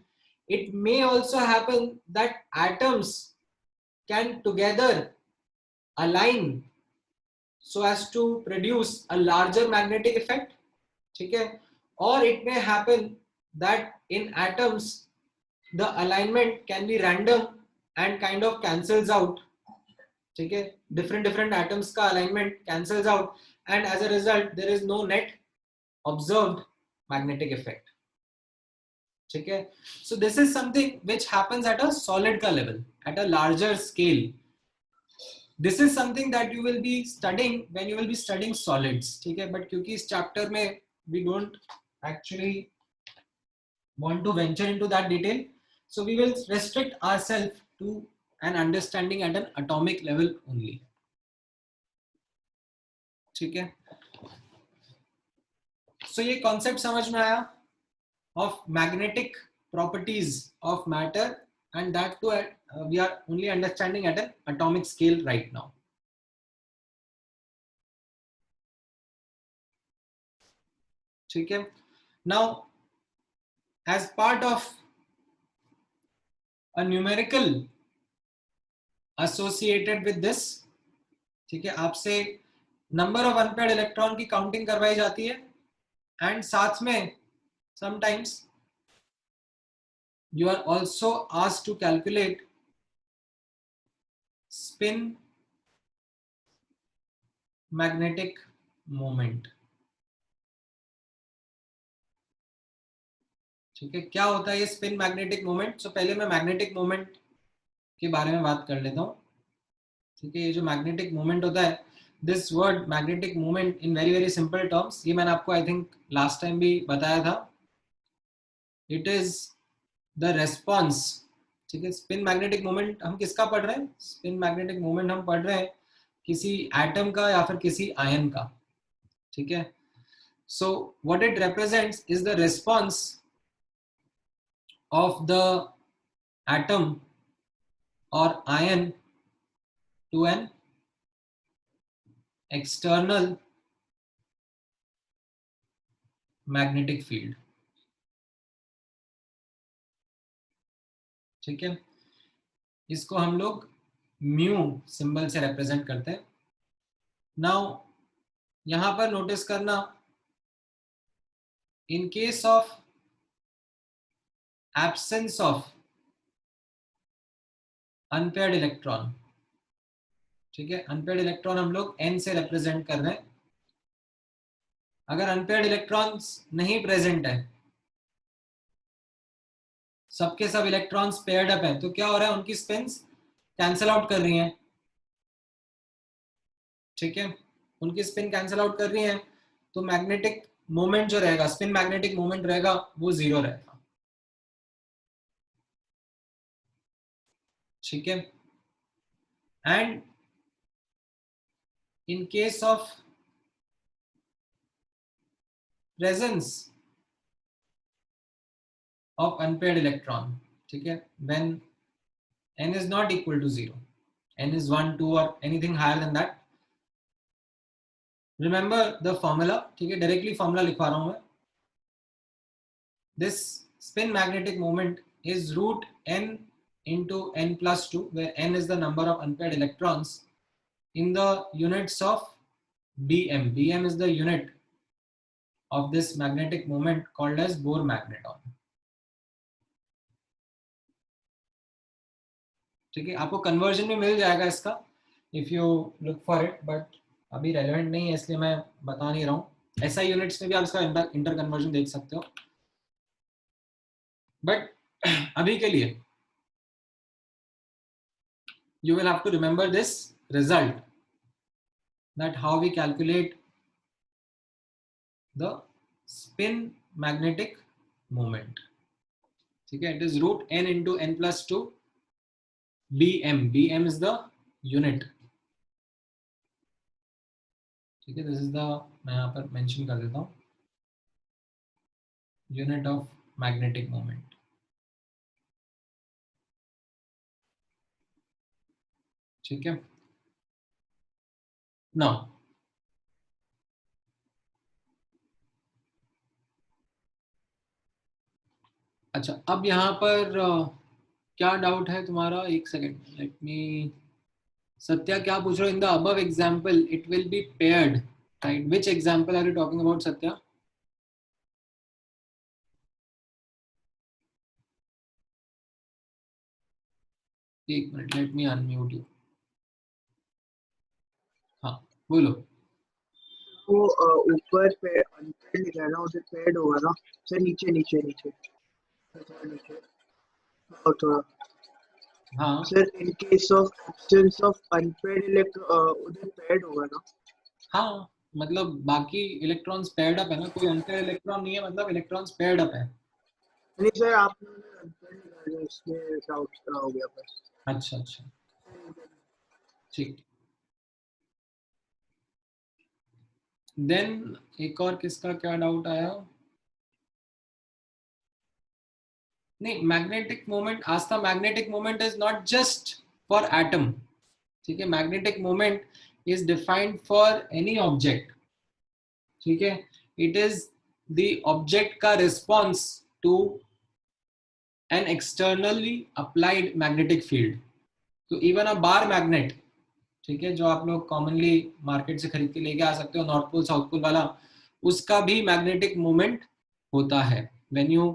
it may also happen that atoms can together align so as to produce a larger magnetic effect. ठीक है, or it may happen that in atoms the alignment can be random and kind of cancels out. ठीक है, different atoms का alignment cancels out and as a result there is no net observed magnetic effect. ठीक है, so this is something which happens at a solid का level, at a larger scale. This is something that you will be studying when you will be studying solids. ठीक है, but क्योंकि इस chapter में we don't actually want to venture into that detail, so we will restrict ourselves to an understanding at an atomic level only. ठीक है, so ये concept समझ में आया of magnetic properties of matter, and that too we are only understanding at an atomic scale right now. ठीक है, now as part of a numerical associated with this, ठीक है, आपसे नंबर ऑफ अनपेयर्ड इलेक्ट्रॉन की counting करवाई जाती है and साथ में sometimes you are also asked to calculate spin magnetic moment. ठीक है, क्या होता है ये स्पिन मैग्नेटिक मोमेंट? सो पहले मैं मैग्नेटिक मोमेंट के बारे में बात कर लेता हूं. ठीक है, ये जो मैग्नेटिक मोमेंट होता है, this word magnetic moment in very very simple terms, ये मैंने आपको आई थिंक लास्ट टाइम भी बताया था, इट इज द रेस्पॉन्स। ठीक है, स्पिन मैग्नेटिक मोमेंट हम किसका पढ़ रहे हैं? स्पिन मैग्नेटिक मोमेंट हम पढ़ रहे हैं किसी एटम का या फिर किसी आयन का। ठीक है, so what it represents is the response of the atom और आयन to an external magnetic field. ठीक है, इसको हम लोग म्यू सिंबल से रिप्रेजेंट करते हैं। नाउ यहां पर नोटिस करना, इन case of absence of unpaired electron, ठीक है, अनपेयर्ड इलेक्ट्रॉन हम लोग n से रिप्रेजेंट कर रहे हैं। अगर अनपेयर्ड इलेक्ट्रॉन्स नहीं प्रेजेंट है, सबके सब इलेक्ट्रॉन्स पेयर्ड अप है, तो क्या हो रहा है? उनकी स्पिन्स कैंसिल आउट कर रही हैं। ठीक है, उनकी स्पिन कैंसिल आउट कर रही हैं, तो मैग्नेटिक मोमेंट जो रहेगा, स्पिन मैग्नेटिक मोमेंट रहेगा, वो जीरो रहेगा। ठीक है, and in case of presence of unpaired electron, ठीक है, when n is not equal to 0, n is 1 2 or anything higher than that, remember the formula। ठीक है, डायरेक्टली फॉर्मूला लिखवा रहा हूं मैं। this spin magnetic moment is root n into n plus 2, where n is the number of unpaired electrons in the units of bm. Bm is the unit of this magnetic moment called as Bohr magneton। ठीक है, आपको conversion भी मिल जाएगा इसका, if you look for it, but अभी relevant नहीं है इसलिए मैं बता नहीं रहा हूँ। एसआई यूनिट्स में भी आप इसका इंटर कन्वर्जन देख सकते हो, बट अभी के लिए you will have to remember this result, that how we calculate the spin magnetic moment। ठीक है, it is root n into n plus 2 bm। bm is the unit। ठीक है, this is the, मैं यहाँ पर मेंशन कर देता हूँ, unit of magnetic moment। ठीक है, now अच्छा, अब यहाँ पर क्या डाउट है तुम्हारा? एक सेकेंड, लेट मी। सत्या क्या पूछ रहे हो? In the above example it will be paired, right? Which example are you talking about, Satya? एक minute, let me unmute you. हाँ, बोलो। वो ऊपर पे अनपेड लिखा है ना, उसे पेड होगा ना सर? नीचे नीचे नीचे थोड़ा नीचे, और थोड़ा। हाँ sir in case of absence of unpaired उधर पेड होगा ना? हाँ, मतलब बाकी इलेक्ट्रॉन्स पेयर्ड अप है ना, कोई अनपेयर्ड इलेक्ट्रॉन नहीं है, मतलब इलेक्ट्रॉन्स पेयर्ड अप है। नहीं सर, आपने अनपेड लिखा है, इसमें डाउट हो गया बस। अच्छा अच्छा, ठीक। देन एक और किसका क्या डाउट आया? नहीं, मैग्नेटिक मोमेंट, आज था magnetic moment is not just for atom. ठीक है, magnetic moment is defined for any object. ठीक है, इट इज द ऑब्जेक्ट का response to an externally applied magnetic field. तो इवन अ बार मैग्नेट, ठीक है, जो आप लोग कॉमनली मार्केट से खरीद के लेके आ सकते हो, नॉर्थ पोल साउथ पोल वाला, उसका भी मैग्नेटिक मोमेंट होता है। When you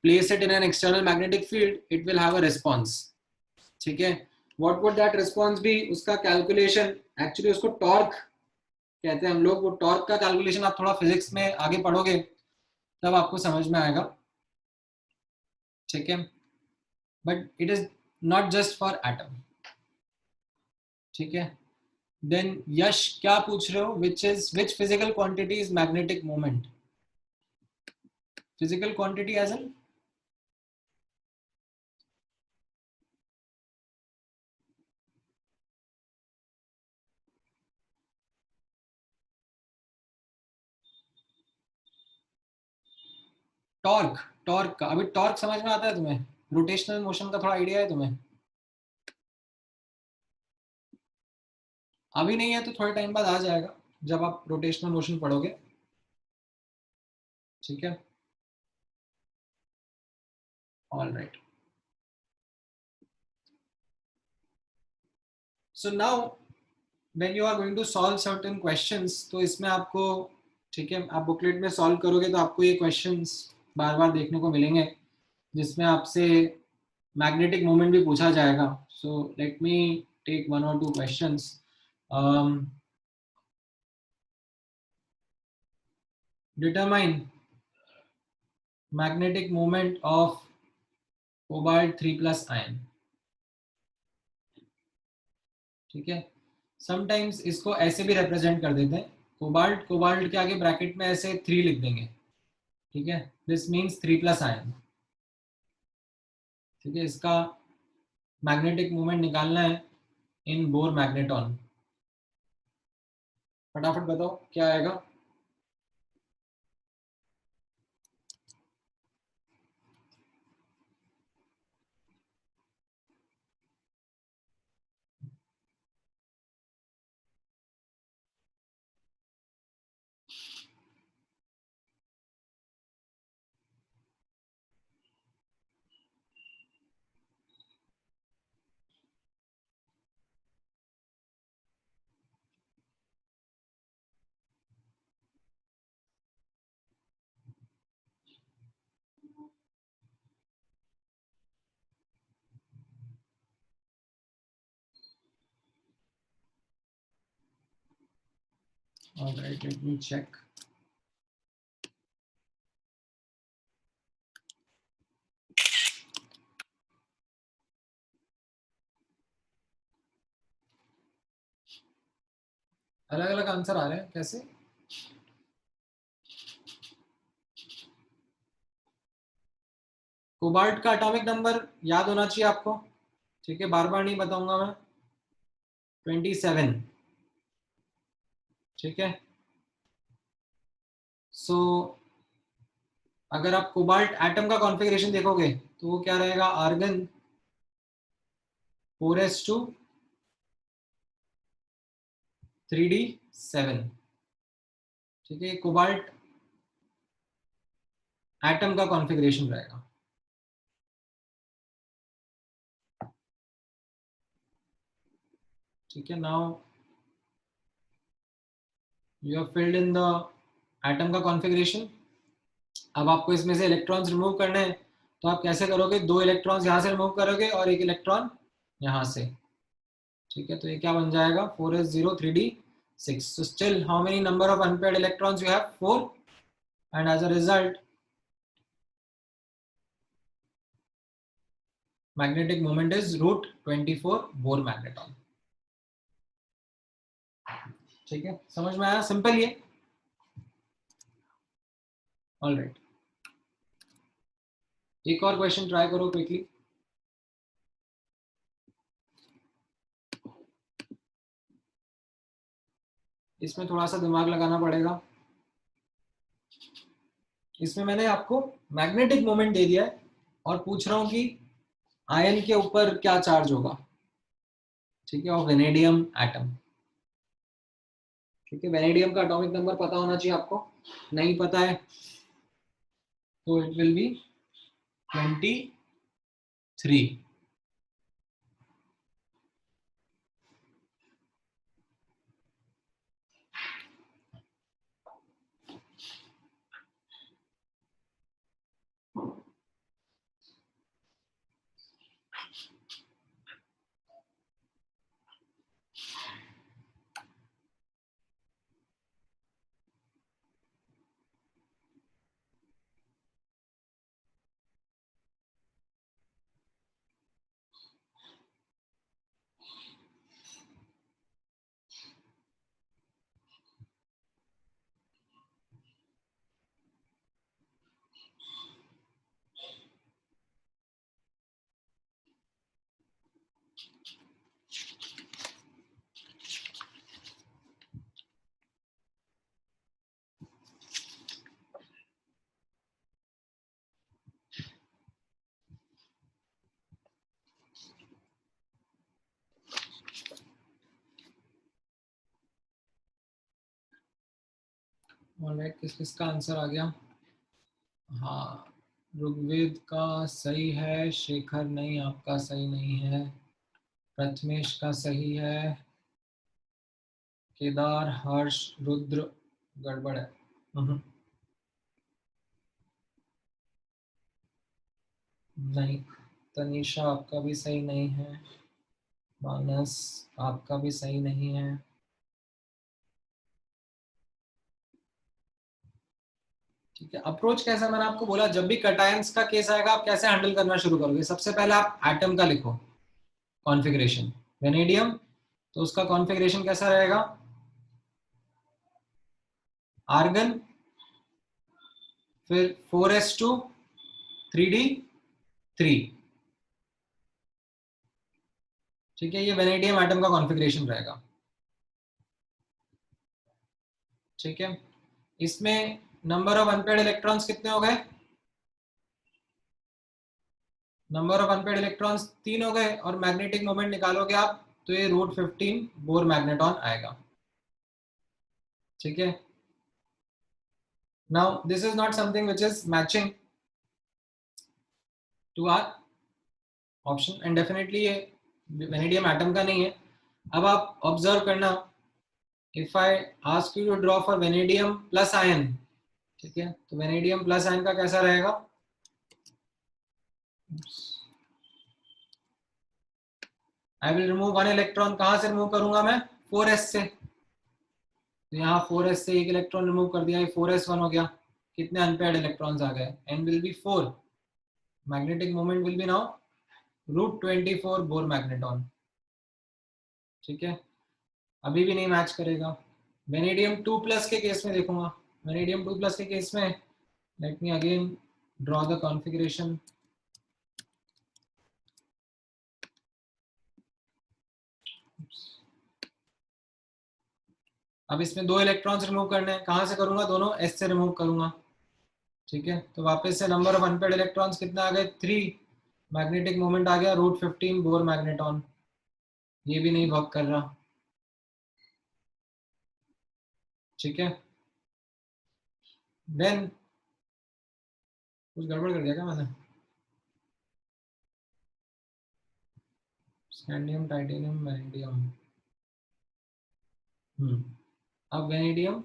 place it in an external magnetic field, it will have a response. ठीक है, what would that response be? उसका कैलकुलेशन, एक्चुअली उसको टॉर्क कहते हैं हम लोग। वो टॉर्क का कैलकुलेशन आप थोड़ा फिजिक्स में आगे पढ़ोगे तब आपको समझ में आएगा। ठीक है, but it is not just for atom. ठीक है। देन यश क्या पूछ रहे हो, which physical quantity is magnetic moment? Physical quantity as an torque. Torque का अभी टॉर्क समझ में आता है तुम्हें? रोटेशनल मोशन का थोड़ा आइडिया है तुम्हें? अभी नहीं है तो थोड़े टाइम बाद आ जाएगा जब आप रोटेशनल मोशन पढ़ोगे। ठीक है, all right. So now when you are going to solve certain questions, तो इसमें आपको, ठीक है, आप बुकलेट में सॉल्व करोगे तो आपको ये क्वेश्चंस बार बार देखने को मिलेंगे जिसमें आपसे मैग्नेटिक मोमेंट भी पूछा जाएगा। So let me take one और two questions. Determine magnetic moment of cobalt 3+ आयन। ठीक है, समटाइम्स इसको ऐसे भी रिप्रेजेंट कर देते हैं, कोबाल्ट, कोबाल्ट के आगे ब्रैकेट में ऐसे 3 लिख देंगे। ठीक है, दिस मीन्स 3+ आयन। ठीक है, इसका मैग्नेटिक मोमेंट निकालना है इन बोर मैग्नेटॉन। फटाफट बताओ क्या आएगा। All right, let me check. अलग अलग आंसर आ रहे हैं कैसे? कोबाल्ट का एटॉमिक नंबर याद होना चाहिए आपको। ठीक है, बार बार नहीं बताऊंगा मैं। 27। ठीक है, सो अगर आप कोबाल्ट एटम का कॉन्फ़िगरेशन देखोगे तो वो क्या रहेगा, आर्गन 4s2 3d7। ठीक है, कोबाल्ट एटम का कॉन्फ़िगरेशन रहेगा। ठीक है, now you have filled in the atom का कॉन्फ़िगरेशन। अब आपको इसमें से इलेक्ट्रॉन्स रिमूव करने हैं, तो आप कैसे करोगे, 2 इलेक्ट्रॉन्स यहाँ से रिमूव करोगे और 1 इलेक्ट्रॉन यहाँ से। ठीक है, तो ये क्या बन जाएगा, 4s0 3d6। so still how many number of unpaired electrons you have, 4, and as a result magnetic moment is √24 Bohr magneton। ठीक है, समझ में आया, सिंपल ये। ऑल राइट, एक और क्वेश्चन ट्राई करो क्विकली। इसमें थोड़ा सा दिमाग लगाना पड़ेगा। इसमें मैंने आपको मैग्नेटिक मोमेंट दे दिया है और पूछ रहा हूं कि आयन के ऊपर क्या चार्ज होगा। ठीक है, और वेनेडियम एटम। ठीक है, वेनेडियम का एटॉमिक नंबर पता होना चाहिए आपको, नहीं पता है तो इट विल बी 23। ऑलराइट, किस किस का आंसर आ गया? हाँ, ऋग्वेद का सही है, शेखर नहीं, आपका सही नहीं है, प्रथमेश का सही है, केदार, हर्ष, रुद्र गड़बड़ है। नहीं, तनीषा आपका भी सही नहीं है, मानस आपका भी सही नहीं है, ठीक है। अप्रोच कैसा, मैंने आपको बोला जब भी कटायंस का केस आएगा आप कैसे हैंडल करना शुरू करोगे? सबसे पहले आप एटम का लिखो कॉन्फ़िगरेशन, वेनेडियम, तो उसका कॉन्फ़िगरेशन कैसा रहेगा? आर्गन, फिर 4s2 3d3, ठीक है, ये वेनेडियम एटम का कॉन्फ़िगरेशन रहेगा, ठीक है। इसमें नंबर ऑफ अनपेयर्ड इलेक्ट्रॉन्स कितने हो गए? नंबर ऑफ अनपेयर्ड इलेक्ट्रॉन्स 3 हो गए, और मैग्नेटिक मोमेंट निकालोगे आप तो ये √15 बोर मैग्नेटॉन आएगा, ठीक है। Now this is not something which is matching to our option, and definitely ये वेनेडियम एटम का नहीं है। अब आप ऑब्जर्व करना, if I ask you to draw for vanadium plus ion, ठीक है, तो वेनेडियम प्लस आयन का कैसा रहेगा? आई विल रिमूव 1 इलेक्ट्रॉन, कहां से रिमूव करूंगा मैं? 4s से, तो यहाँ 4s से एक इलेक्ट्रॉन रिमूव कर दिया, ये 4s1 हो गया, कितने अनपेयर्ड इलेक्ट्रॉन्स आ गए? n will be 4, magnetic moment will be now √24 bore magneton, ठीक है। अभी भी नहीं मैच करेगा। वेनेडियम 2+ के केस में देखूंगा, वेनेडियम 2+ के केस में let me again draw the configuration, अब इसमें 2 इलेक्ट्रॉन्स रिमूव करने हैं, कहां से करूंगा? दोनों s से रिमूव करूंगा, ठीक है। तो वापस से नंबर ऑफ अनपेयर्ड इलेक्ट्रॉन्स कितना आ गए? 3, मैग्नेटिक मोमेंट आ गया √15 बोर मैग्नेटॉन, ये भी नहीं वर्क कर रहा, ठीक है। देन कुछ गड़बड़ कर दिया क्या मैंने? स्कैंडियम, टाइटेनियम, वेनेडियम, अब वेनेडियम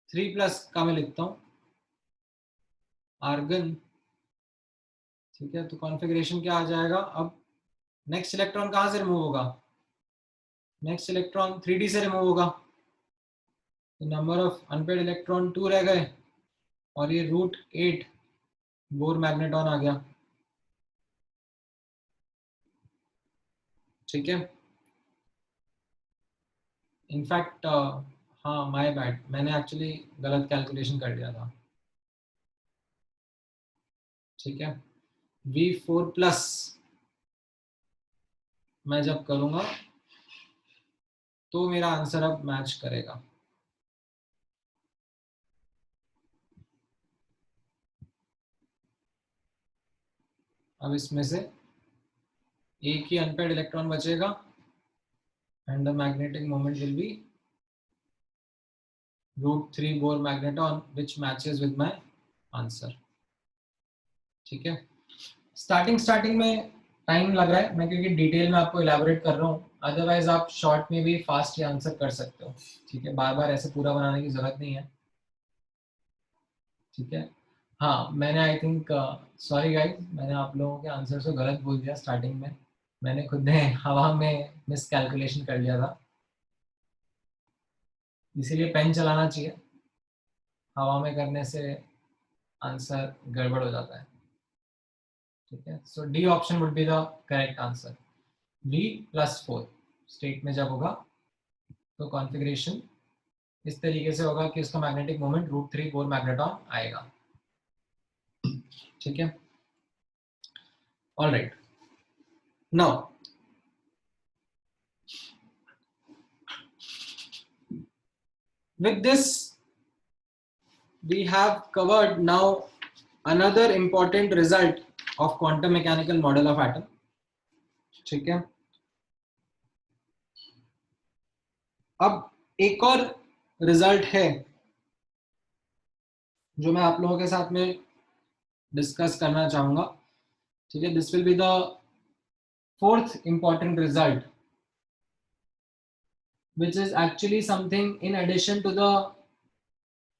3+ का मैं लिखता हूँ, आर्गन, ठीक है। तो कॉन्फ़िगरेशन क्या आ जाएगा? अब नेक्स्ट इलेक्ट्रॉन कहाँ से रिमूव होगा? नेक्स्ट इलेक्ट्रॉन 3d से रिमूव होगा, तो नंबर ऑफ अनपेयर्ड इलेक्ट्रॉन 2 रह गए, और ये √8 बोर मैग्नेटॉन आ गया, ठीक है। इनफैक्ट हाँ, माय बैड, मैंने एक्चुअली गलत कैलकुलेशन कर दिया था, ठीक है। V4+ मैं जब करूंगा तो मेरा आंसर अब मैच करेगा, अब इसमें से एक ही अनपेयर्ड इलेक्ट्रॉन बचेगा, and the magnetic moment will be √3 bore magneton, which matches with my answer, ठीक है। स्टार्टिंग में टाइम लग रहा है, मैं क्योंकि डिटेल में आपको इलैबोरेट कर रहा हूँ, अदरवाइज आप शॉर्ट में भी फास्ट ये आंसर कर सकते हो, ठीक है, बार बार ऐसे पूरा बनाने की जरूरत नहीं है, ठीक है। हाँ, मैंने आई थिंक, सॉरी गाइस, मैंने आप लोगों के आंसर को गलत बोल दिया स्टार्टिंग में, मैंने खुद ने हवा में मिस कैलकुलेशन कर लिया था, इसीलिए पेन चलाना चाहिए, हवा में करने से आंसर गड़बड़ हो जाता है, ठीक है। So D option would be the correct answer, D+4 state में जब होगा तो कॉन्फ़िगरेशन इस तरीके से होगा कि उसका मैग्नेटिक मोमेंट √3 बोर मैग्नेटॉन आएगा, ठीक है। Alright, now with this we have covered now another important result of quantum mechanical model of atom. ठीक है, अब एक और रिजल्ट है जो मैं आप लोगों के साथ में डिस्कस करना चाहूंगा. ठीक है, this will be the fourth important result which is actually something in addition to the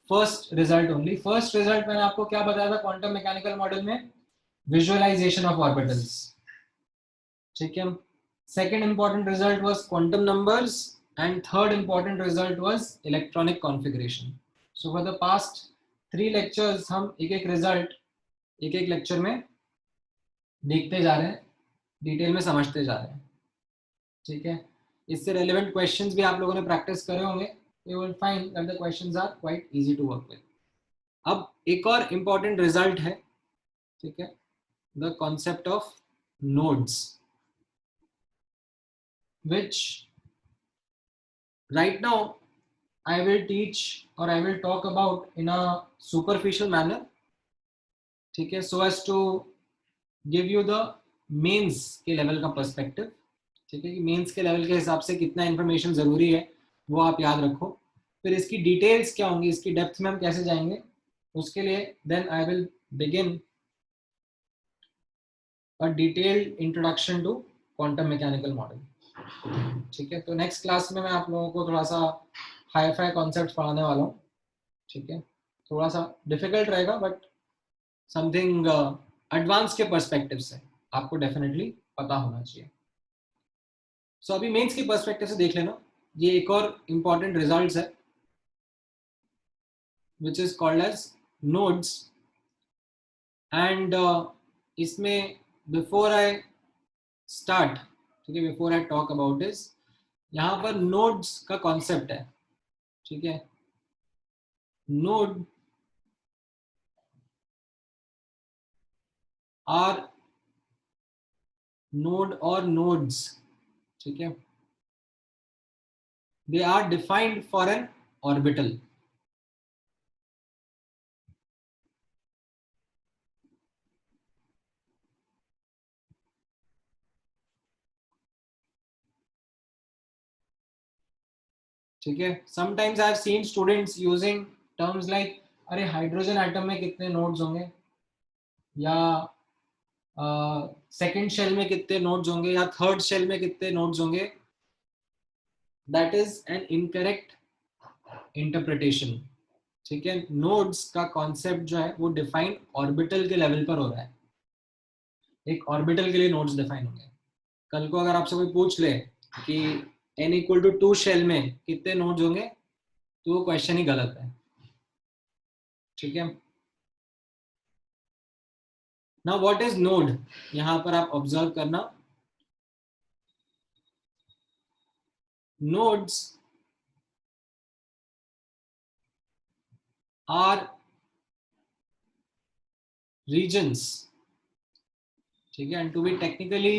first result only. First result मैंने आपको क्या बताया था क्वांटम मैकेनिकल मॉडल में? Visualisation of orbitals. ठीक है, second important result was quantum numbers and third important result was electronic configuration. So for the past 3 lectures हम एक एक रिजल्ट एक एक लेक्चर में देखते जा रहे हैं, डिटेल में समझते जा रहे हैं. ठीक है, इससे रेलेवेंट क्वेश्चंस भी आप लोगों ने प्रैक्टिस करे होंगे. You will find that the questions are quite easy to work with. अब एक और इंपॉर्टेंट रिजल्ट है, ठीक है, the concept of nodes, which right now I will teach or I will talk about in a superficial manner. ठीक है, so as to give you the mains के level का पर्सपेक्टिव. ठीक है, कि मेंस के लेवल के हिसाब से कितना इंफॉर्मेशन जरूरी है वो आप याद रखो. फिर इसकी डिटेल्स क्या होंगी, इसकी डेप्थ में हम कैसे जाएंगे, उसके लिए then I will begin a detailed introduction to quantum mechanical model. ठीक है, तो नेक्स्ट क्लास में मैं आप लोगों को थोड़ा सा हाई फाई कॉन्सेप्ट पढ़ाने वाला हूँ. ठीक है, थोड़ा सा डिफिकल्ट रहेगा बट समथिंग एडवांस के पर्सपेक्टिव से आपको डेफिनेटली पता होना चाहिए. सो अभी मेंस के पर्सपेक्टिव से देख लेना. ये एक और इंपॉर्टेंट रिजल्ट्स है which is called as nodes. And इसमें बिफोर आई स्टार्ट, ठीक है, before I talk about this, यहाँ पर नोड्स का कॉन्सेप्ट है. ठीक है, नोड आर नोड और नोड्स, ठीक है, they are defined for an orbital. ठीक है, sometimes I have seen students using terms like अरे हाइड्रोजन एटम में कितने नोड्स होंगे, या सेकंड शेल में कितने नोड्स होंगे, या थर्ड शेल में कितने नोड्स होंगे. That is an incorrect interpretation. ठीक है, नोड्स का कॉन्सेप्ट जो है वो डिफाइन ऑर्बिटल के लेवल पर हो रहा है. एक ऑर्बिटल के लिए नोड्स डिफाइन होंगे. कल को अगर आपसे कोई पूछ ले कि n इक्वल टू 2 शेल में कितने नोड्स होंगे, तो वो क्वेश्चन ही गलत है. ठीक है, नाउ व्हाट इज नोड, यहां पर आप ऑब्जर्व करना. Nodes are regions. ठीक है, and to be technically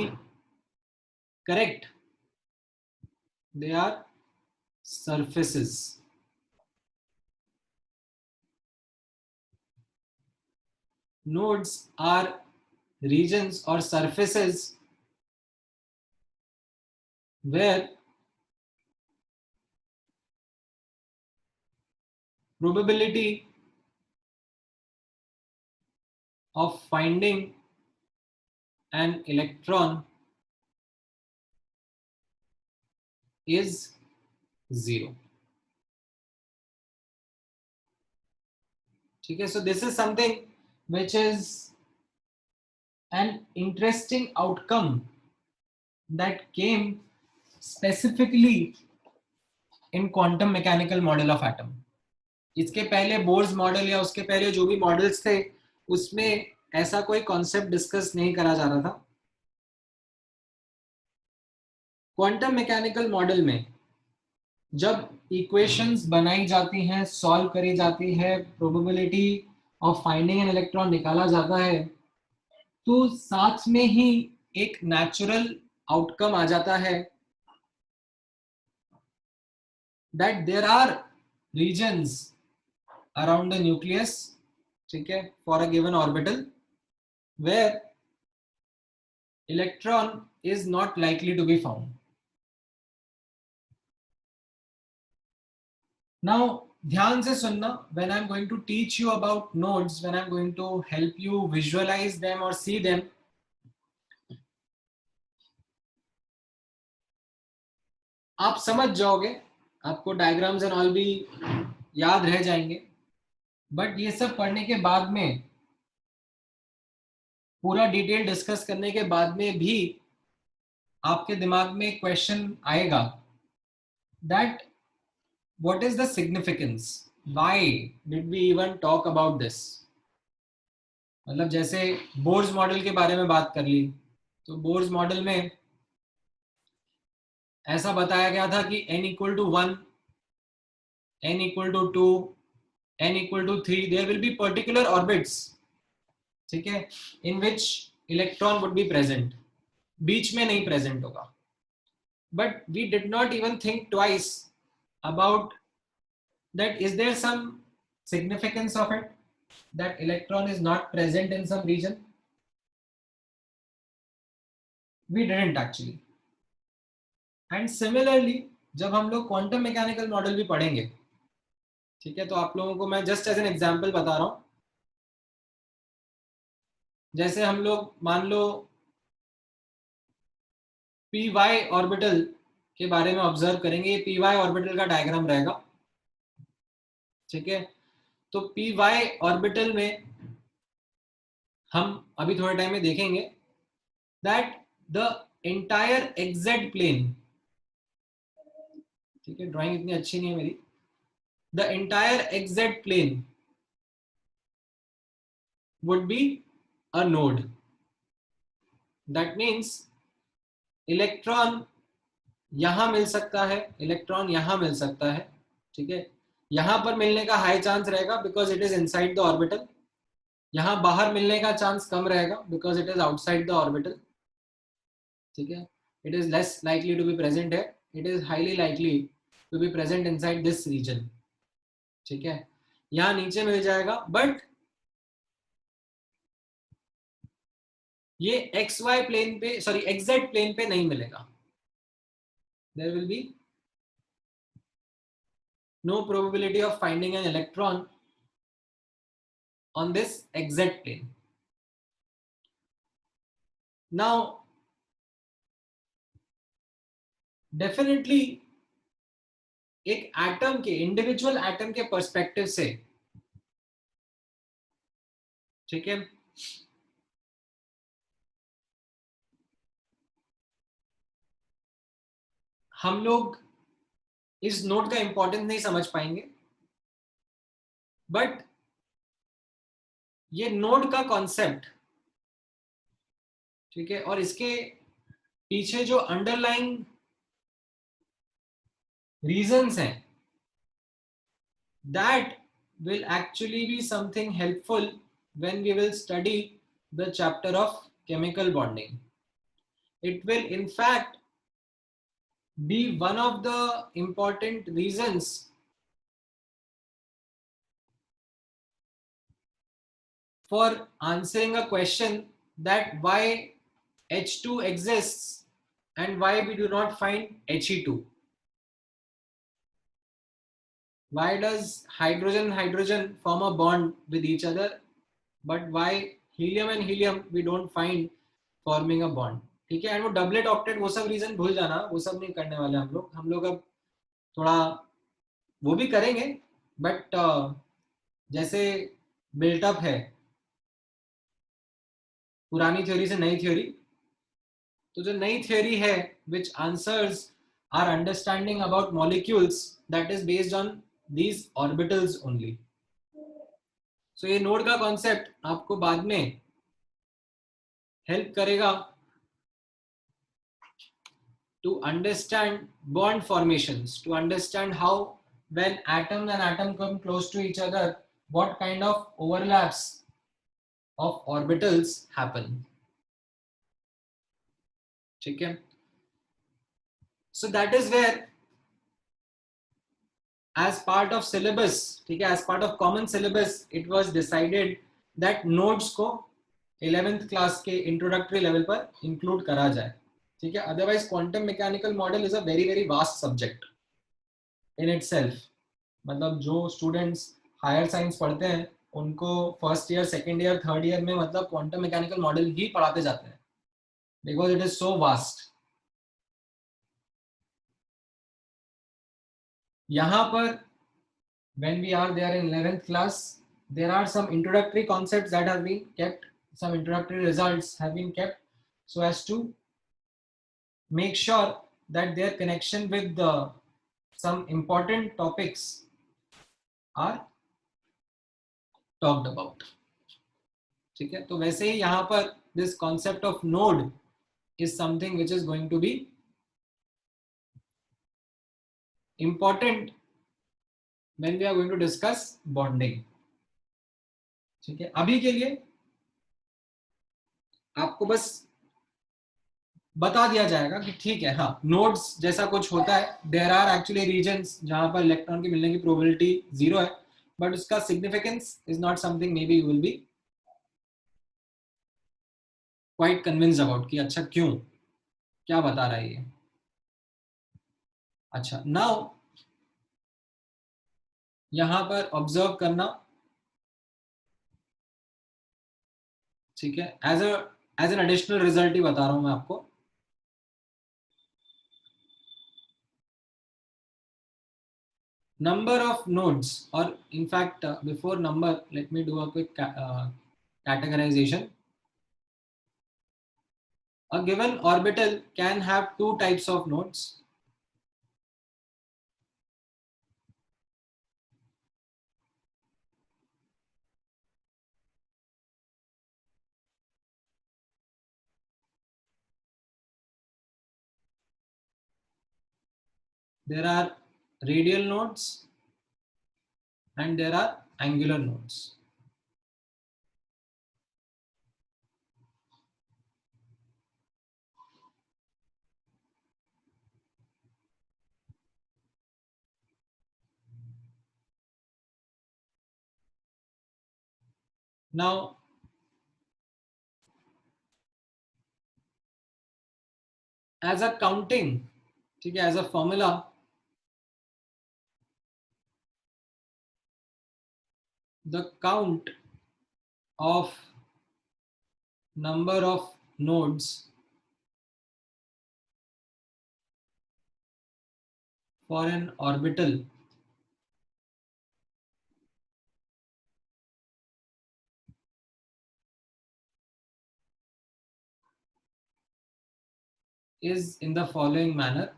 correct, they are surfaces. Nodes are regions or surfaces where probability of finding an electron is 0. ठीक है, so this is something which is an interesting outcome that came specifically in quantum mechanical model of atom. इसके पहले Bohr's model या उसके पहले जो भी models थे उसमें ऐसा कोई कॉन्सेप्ट डिस्कस नहीं करा जा रहा था. क्वांटम मैकेनिकल मॉडल में जब इक्वेशंस बनाई जाती हैं, सॉल्व करी जाती है, probability of finding an electron निकाला जाता है, तो साथ में ही एक नेचुरल आउटकम आ जाता है that there are regions around the nucleus, ठीक है, for a given orbital where electron is not likely to be found. Now ध्यान से सुनना, when I'm going to teach you about nodes, when I'm going to help you visualize them or see them, आप समझ जाओगे, आपको diagrams and all भी याद रह जाएंगे, बट ये सब पढ़ने के बाद में, पूरा डिटेल डिस्कस करने के बाद में भी आपके दिमाग में एक क्वेश्चन आएगा that what is the significance, why did we even talk about this. मतलब जैसे बोर्स मॉडल के बारे में बात कर ली, तो बोर्स मॉडल में ऐसा बताया गया था कि n equal to 1, n equal to 2, n equal to 3, there will be particular orbits, ठीक है, in which electron would be present, बीच में नहीं present होगा. But we did not even think twice about that is there some significance of it, that electron is not present in some region. We didn't actually. And similarly जब हम लोग quantum mechanical model भी पढ़ेंगे, ठीक है, तो आप लोगों को मैं जस्ट एज एन एग्जांपल बता रहा हूं. जैसे हम लोग मान लो पी वाई ऑर्बिटल के बारे में ऑब्जर्व करेंगे, ये पी वाई ऑर्बिटल का डायग्राम रहेगा, ठीक है. तो पी वाई ऑर्बिटल में हम अभी थोड़े टाइम में देखेंगे that the entire X Z plane, ठीक है, ड्राइंग इतनी अच्छी नहीं है मेरी, the entire X Z plane would be a node. That means electron यहां मिल सकता है, इलेक्ट्रॉन यहां मिल सकता है, ठीक है. यहां पर मिलने का हाई चांस रहेगा because it is inside the orbital. यहां बाहर मिलने का चांस कम रहेगा because it is outside the orbital, ठीक है. It is less likely to be present है, it is highly likely to be present inside this region, ठीक है. यहां नीचे मिल जाएगा, बट ये एक्स वाई प्लेन पे, सॉरी एक्जेड प्लेन पे नहीं मिलेगा. There will be no probability of finding an electron on this exact plane. Now definitely एक एटम के, इंडिविजुअल एटम के पर्सपेक्टिव से, ठीक है, हम लोग इस नोट का इंपॉर्टेंस नहीं समझ पाएंगे, बट ये नोड का कॉन्सेप्ट, ठीक है, और इसके पीछे जो अंडरलाइंग रीजंस हैं, that will actually be something helpful when we will study the chapter of chemical bonding. It will in fact be one of the important reasons for answering a question that why H2 exists and why we do not find He2. Why does hydrogen form a bond with each other, but why helium and helium we don't find forming a bond, ठीक है. And वो doublet octet वो सब reason भूल जाना, वो सब नहीं करने वाले हम लोग अब थोड़ा वो भी करेंगे, बट जैसे बिल्टअप है पुरानी थ्योरी से नई थ्योरी, तो जो नई थ्योरी है which answers are understanding about molecules, that is based on these orbitals only. So ये नोड का कॉन्सेप्ट आपको बाद में हेल्प करेगा to understand bond formations, to understand how when atom and atom come close to each other, what kind of overlaps of orbitals happen, ठीक है. So that is where as part of syllabus, ठीक है, as part of common syllabus, it was decided that nodes को 11th class के introductory level पर include करा जाए, ठीक है. Otherwise quantum mechanical model is a very very vast subject in itself. मतलब जो स्टूडेंट्स हायर साइंस पढ़ते हैं उनको first year, second year, third year में मतलब क्वांटम मैकेनिकल मॉडल ही पढ़ाते जाते हैं because it is so vast. यहाँ पर when we are there in 11th class, there are some introductory concepts that have been kept, some introductory results have been kept so as to make sure that their connection with some important topics are talked about. ठीक है, तो वैसे ही यहाँ पर this concept of node is something which is going to be important when we are going to discuss bonding. ठीक है, अभी के लिए आपको बस बता दिया जाएगा कि ठीक है, हाँ, नोड्स जैसा कुछ होता है. देयर आर एक्चुअली रीजन्स जहां पर इलेक्ट्रॉन के मिलने की प्रोबेबिलिटी 0 है, बट उसका significance is not something may be you will be quite convinced about कि अच्छा क्यों, क्या बता रहा है ये. अच्छा, नाउ यहां पर ऑब्जर्व करना, ठीक है, एज एन एडिशनल रिजल्ट ही बता रहा हूं मैं आपको. Number of nodes, or in fact before number, let me do a quick categorization. A given orbital can have two types of nodes. There are radial nodes and there are angular nodes. Now, as a counting, ठीक है, as a formula, the count of number of nodes for an orbital is in the following manner.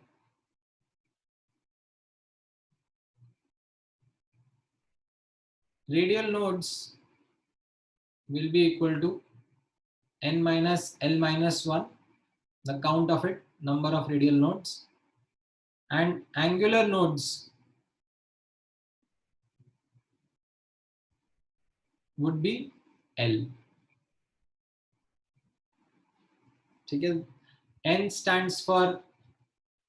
Radial nodes will be equal to n minus L minus 1, the count of it, number of radial nodes, and angular nodes would be L. ठीक है, n stands for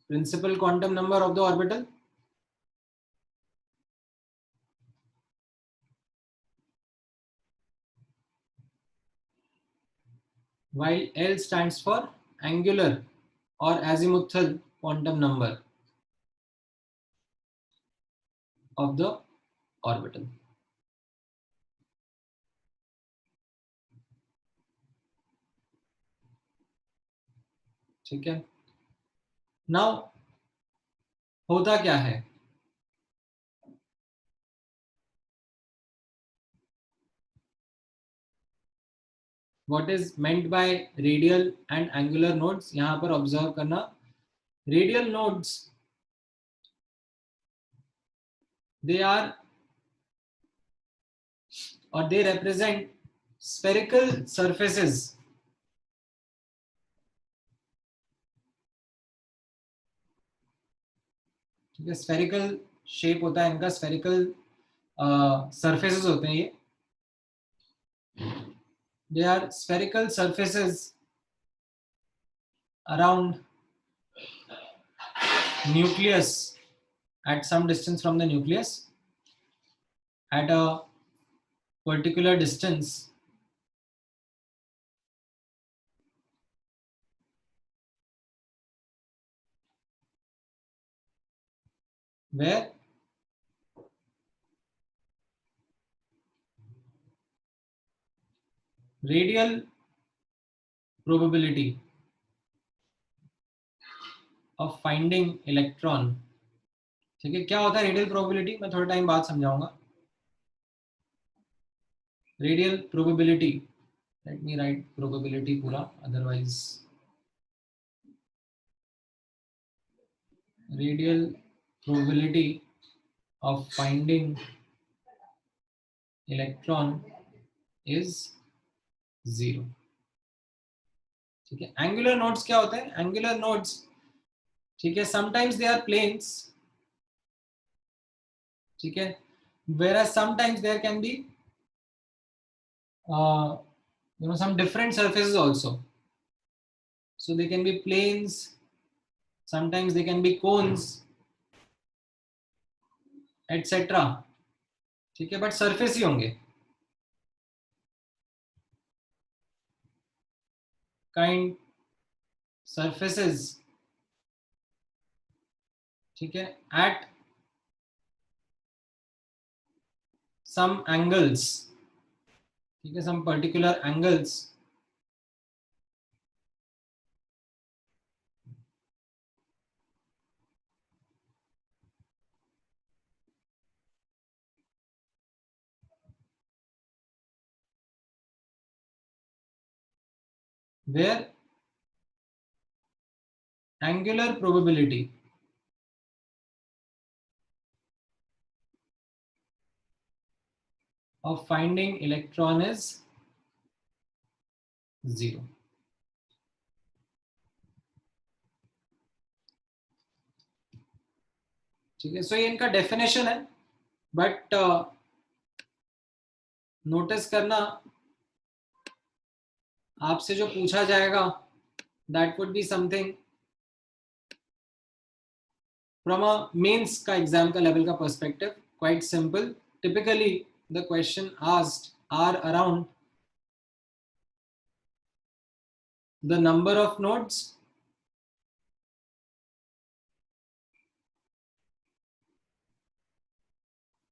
principal quantum number of the orbital, while L stands for angular or azimuthal quantum number of the orbital. ठीक है, now होता क्या है, what is meant by radial and angular nodes, यहां पर observe करना. Radial nodes, they are or they represent spherical surfaces ठीक है, स्फेरिकल शेप होता है इनका, स्फेरिकल सरफेसेस होते हैं ये. They are spherical surfaces around nucleus at some distance from the nucleus, at a particular distance, where radial probability of finding electron, ठीक है, क्या होता है रेडियल प्रोबेबिलिटी, मैं थोड़ा टाइम बाद समझाऊंगा. Radial probability, let me right probability पूरा, otherwise radial probability of finding electron is 0. ठीक है. एंगुलर नोड्स क्या होते हैं? एंगुलर नोड्स, ठीक है, समटाइम्स दे आर प्लेन्स, ठीक है, whereas sometimes there can be some different surfaces also, so they can be planes, sometimes they can be cones, etc. ठीक है, बट सरफेस ही होंगे. काइंड surfaces, ठीक है, at some angles, ठीक है, some particular angles, where angular probability of finding electron is 0. ठीक है, सो ये इनका डेफिनेशन है, बट नोटिस करना, आपसे जो पूछा जाएगा that would be something from a mains का एग्जाम का लेवल का perspective, quite simple. Typically the question asked are around the number of nodes,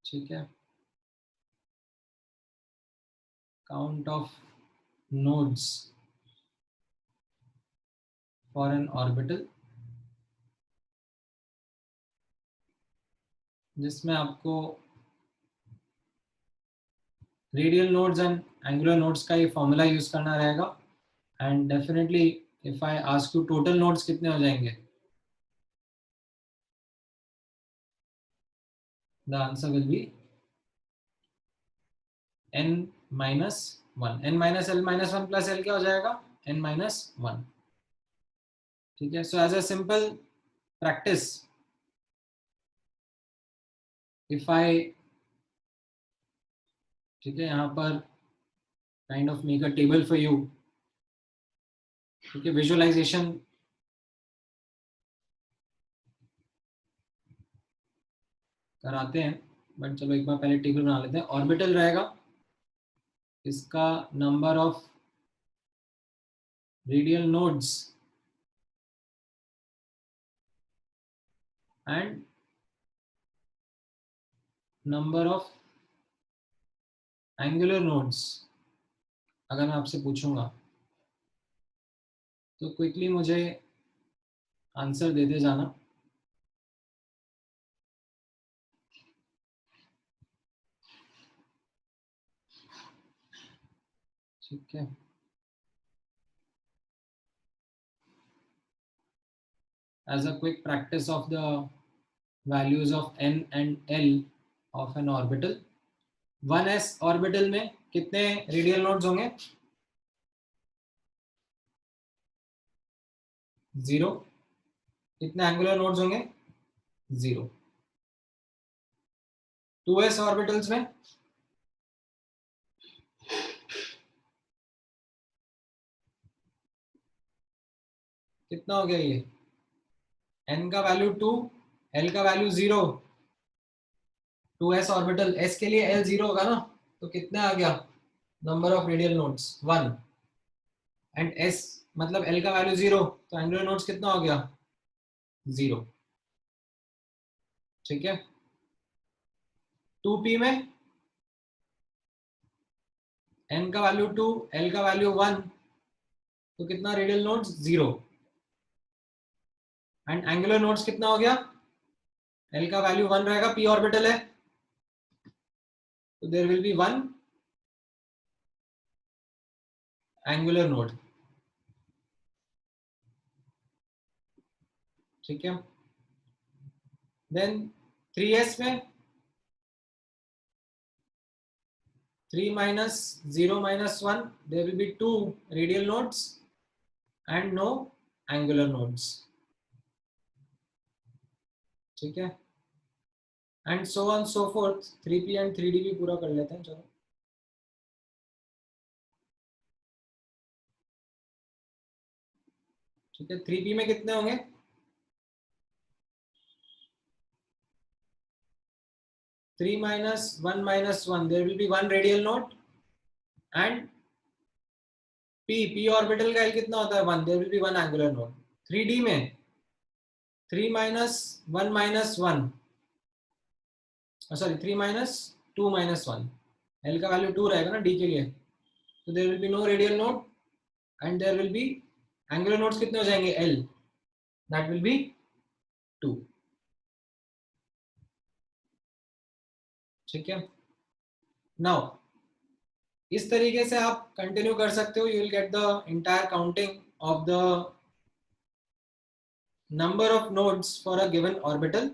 ठीक है, count of nodes for an orbital, जिसमें आपको radial nodes and angular nodes का ये formula use करना रहेगा. And definitely if I ask you total nodes कितने हो जाएंगे, the answer will be n minus 1. n minus l minus 1 plus l क्या हो जाएगा? n minus 1. ठीक है, so as a simple practice, if I, ठीक है, यहाँ पर kind of make a table for you, ठीक है, विजुअलाइजेशन कराते हैं, बट चलो एक बार पहले टेबल बना लेते हैं. ऑर्बिटल रहेगा, इसका number of radial nodes and number of angular nodes अगर मैं आपसे पूछूंगा तो क्विकली मुझे आंसर देते जाना. ठीक है, as a quick practice of the values of n and l of an orbital, 1s orbital में कितने रेडियल नोड्स होंगे? 0. कितने एंगुलर नोड्स होंगे? 0. 2s ऑर्बिटल्स में कितना हो गया? ये n का वैल्यू 2, l का वैल्यू 0, 2s ऑर्बिटल, s के लिए l 0 होगा ना, तो कितना आ गया number of radial nodes 1, and s मतलब l का वैल्यू 0, तो एंगुलर नोड्स कितना हो गया 0। ठीक है, 2p में n का वैल्यू 2, l का वैल्यू 1, तो कितना radial nodes 0, and angular nodes कितना हो गया, l का वैल्यू 1 रहेगा, p ऑर्बिटल है, तो there will be 1 angular node. ठीक है, देन 3s में 3 minus 0 minus 1, there will be 2 radial nodes and no angular nodes। ठीक है, and so on so forth, 3p and 3d भी पूरा कर लेते हैं। चलो ठीक है, 3p में कितने होंगे, 3 minus 1 minus 1, there will be 1 radial node, and p orbital का L कितना होता है 1, there will be 1 angular node। 3d में 3 minus 1 minus 1, sorry 3 minus 2 minus 1, L का वैल्यू 2 रहेगा ना d के लिए, तो there will be no radial node and there will be angular nodes कितने हो जाएंगे L, that will be 2। ठीक है, नाउ इस तरीके से आप कंटिन्यू कर सकते हो, you will get the entire counting of the number of nodes for a given orbital.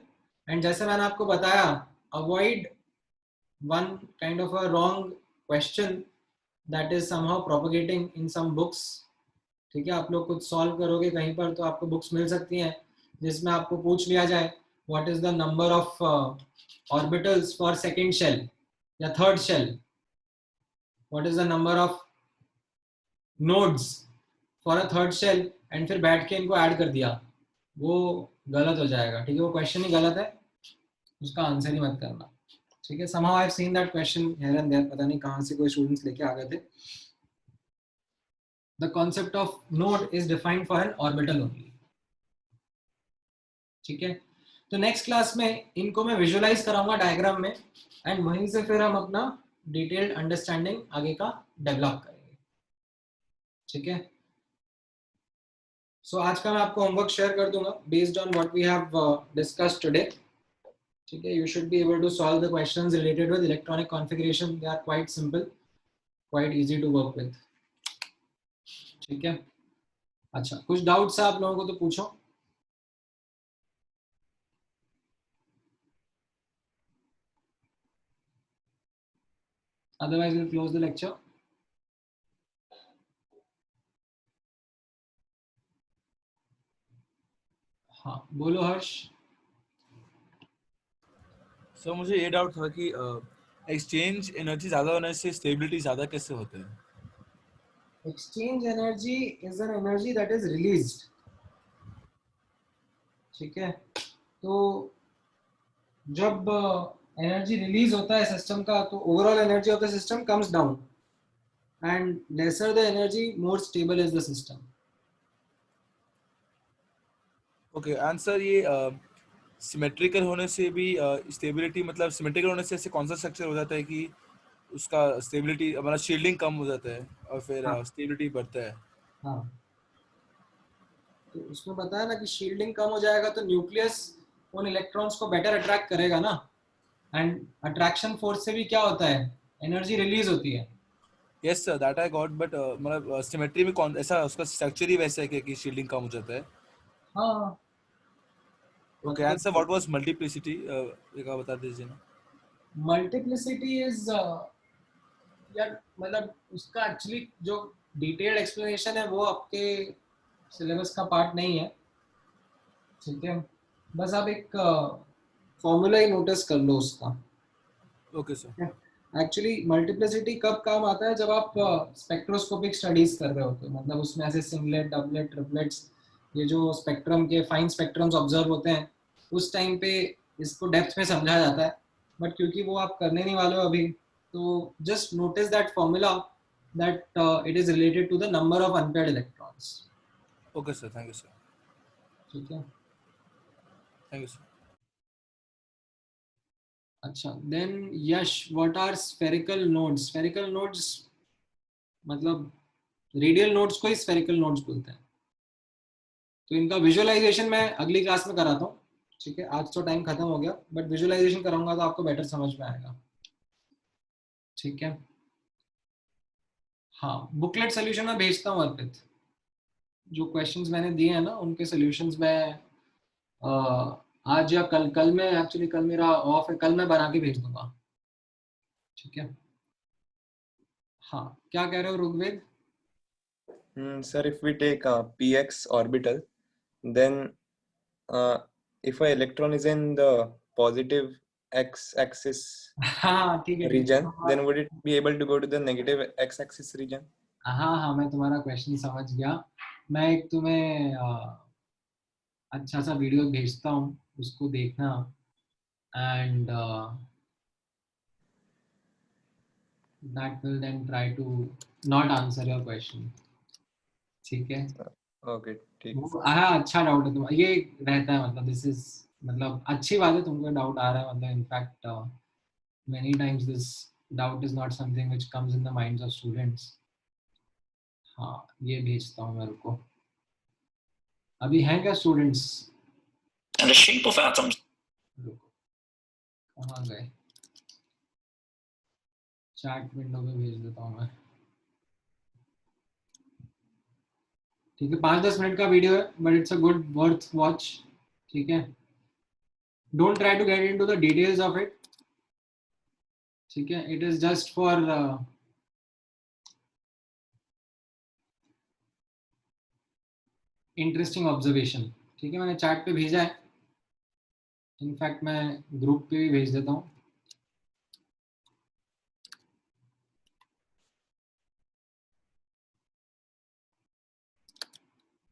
And जैसे मैंने आपको बताया, avoid one kind of a wrong question that is somehow propagating in some books. ठीक है, आप लोग कुछ सॉल्व करोगे कहीं पर तो आपको बुक्स मिल सकती हैं जिसमें आपको पूछ लिया जाए what is the number of orbitals for second shell या third shell, what is the number of nodes for a third shell, and फिर बैठ के इनको ऐड कर दिया, वो गलत हो जाएगा। ठीक है, वो क्वेश्चन ही गलत है, उसका आंसर ही मत करना। ठीक है, somehow I've seen that question here and there, पता नहीं कहाँ से कोई स्टूडेंट्स लेके आ गए थे। The concept of node is defined for an orbital only। ठीक है, तो नेक्स्ट क्लास में इनको मैं विजुअलाइज कराऊंगा डायग्राम में, एंड वहीं से फिर हम अपना डिटेल्ड अंडरस्टैंडिंग आगे का डेवलप करेंगे। ठीक है, सो आज का मैं आपको होमवर्क शेयर कर दूंगा based on what we have discussed today. ठीक है, you should be able to solve the questions related with electronic configuration, they are quite simple, quite easy to work with। ठीक है, अच्छा कुछ डाउट्स है आप लोगों को तो पूछो, otherwise we'll close the lecture। हाँ बोलो हर्ष। सर मुझे ये डाउट था कि एक्सचेंज एनर्जी ज्यादा होने से स्टेबिलिटी ज्यादा कैसे होते हैं? Exchange energy is an energy that is released. ठीक है, तो जब एनर्जी रिलीज होता है सिस्टम का, तो overall energy of the system comes down, and lesser the energy more stable is the system. Okay, answer ये सिमेट्रिकल होने से भी स्टेबिलिटी, मतलब सिमेट्रिकल होने से ऐसे कौन सा स्ट्रक्चर हो जाता है कि उसका स्टेबिलिटी मतलब शील्डिंग कम हो जाता है और फिर हाँ स्टेबिलिटी बढ़ता है? हाँ, तो उसमें बताया ना कि शील्डिंग कम हो जाएगा तो न्यूक्लियस उन इलेक्ट्रॉन्स को बेटर अट्रैक्ट करेगा ना, एंड अट्रैक्शन फोर्स से भी क्या होता है, एनर्जी रिलीज होती है। Yes sir, that I got, but मतलब सिमेट्री में कौन ऐसा उसका स्ट्रक्चर ही वैसा है कि शील्डिंग कम हो जाता है? हाँ okay, answer what was multiplicity, एक आप बता दीजिए ना। मल्टीप्लिसिटी इज यार मतलब उसका एक्चुअली जो डिटेल्ड एक्सप्लेनेशन है वो आपके सिलेबस का पार्ट नहीं है। ठीक है, बस आप एक फॉर्मूला ही नोटिस कर लो उसका। Okay sir. एक्चुअली मल्टीप्लिसिटी कब काम आता है, जब आप स्पेक्ट्रोस्कोपिक स्टडीज कर रहे होते हो, मतलब उसमें ऐसे सिंगलेट डबलेट ट्रिपलेट्स, ये जो स्पेक्ट्रम के फाइन स्पेक्ट्रम्स ऑब्जर्व होते हैं, उस टाइम पे इसको डेप्थ में समझा जाता है। बट क्योंकि वो आप करने नहीं वाले हो अभी, तो just notice that formula that it is related to the number of unpaired electrons. Okay sir, thank you sir, ठीक है. Thank you sir. अच्छा, then Yash, what are spherical nodes? Spherical nodes मतलब रेडियल नोड्स को ही spherical nodes बोलते हैं. तो इनका visualisation मैं अगली क्लास में कराता हूँ. ठीक है, आज तो टाइम खत्म हो गया, बट विजुअलाइजेशन कराऊंगा तो आपको बेटर समझ में आएगा. ठीक है. हाँ, बुकलेट सोल्यूशन मैं भेजता हूँ अर्पित. जो क्वेश्चंस मैंने दिए हैं ना, उनके सोल्यूशंस मैं आज या कल में, एक्चुअली कल मेरा ऑफ है, कल मैं बना के भेज दूंगा. ठीक है. हाँ, क्या कह रहे हो Rigveda? Sir, if we take a px orbital, then if an electron is in the positive x-axis हाँ ठीक है, ठीक region, है. then would it be able to go to the negative x-axis region? हाँ हाँ, मैं तुम्हारा क्वेश्चन समझ गया. मैं एक तुम्हें अच्छा सा वीडियो भेजता हूँ, उसको देखना. And that will then try to not answer your question. ठीक है. Okay, ठीक है. वो हाँ, अच्छा डाउट है तुम्हारा, ये रहता है, मतलब दिस इज, मतलब अच्छी बात है तुमको डाउट आ रहा है. मतलब in fact many times this doubt is not something which comes in the minds of students. हाँ, ये भेजता हूँ मेरे को. अभी हैं क्या students? And the shape of atoms. कहाँ गए? चैट विंडो में भेज देता हूँ मैं. ठीक है, 5-10 मिनट का वीडियो है, but it's a good worth watch. ठीक है. Don't try to get into the details of it. ठीक है, it is just for interesting observation. ठीक है, मैंने चैट पे भेजा है. इनफैक्ट मैं ग्रुप पे भी भेज देता हूँ.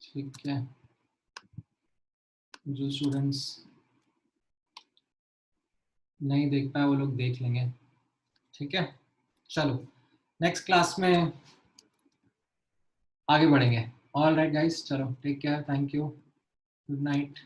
ठीक है, जो स्टूडेंट्स नहीं देख पाए वो लोग देख लेंगे. ठीक है, चलो नेक्स्ट क्लास में आगे बढ़ेंगे. ऑल राइट गाइस, चलो take care, thank you, good night.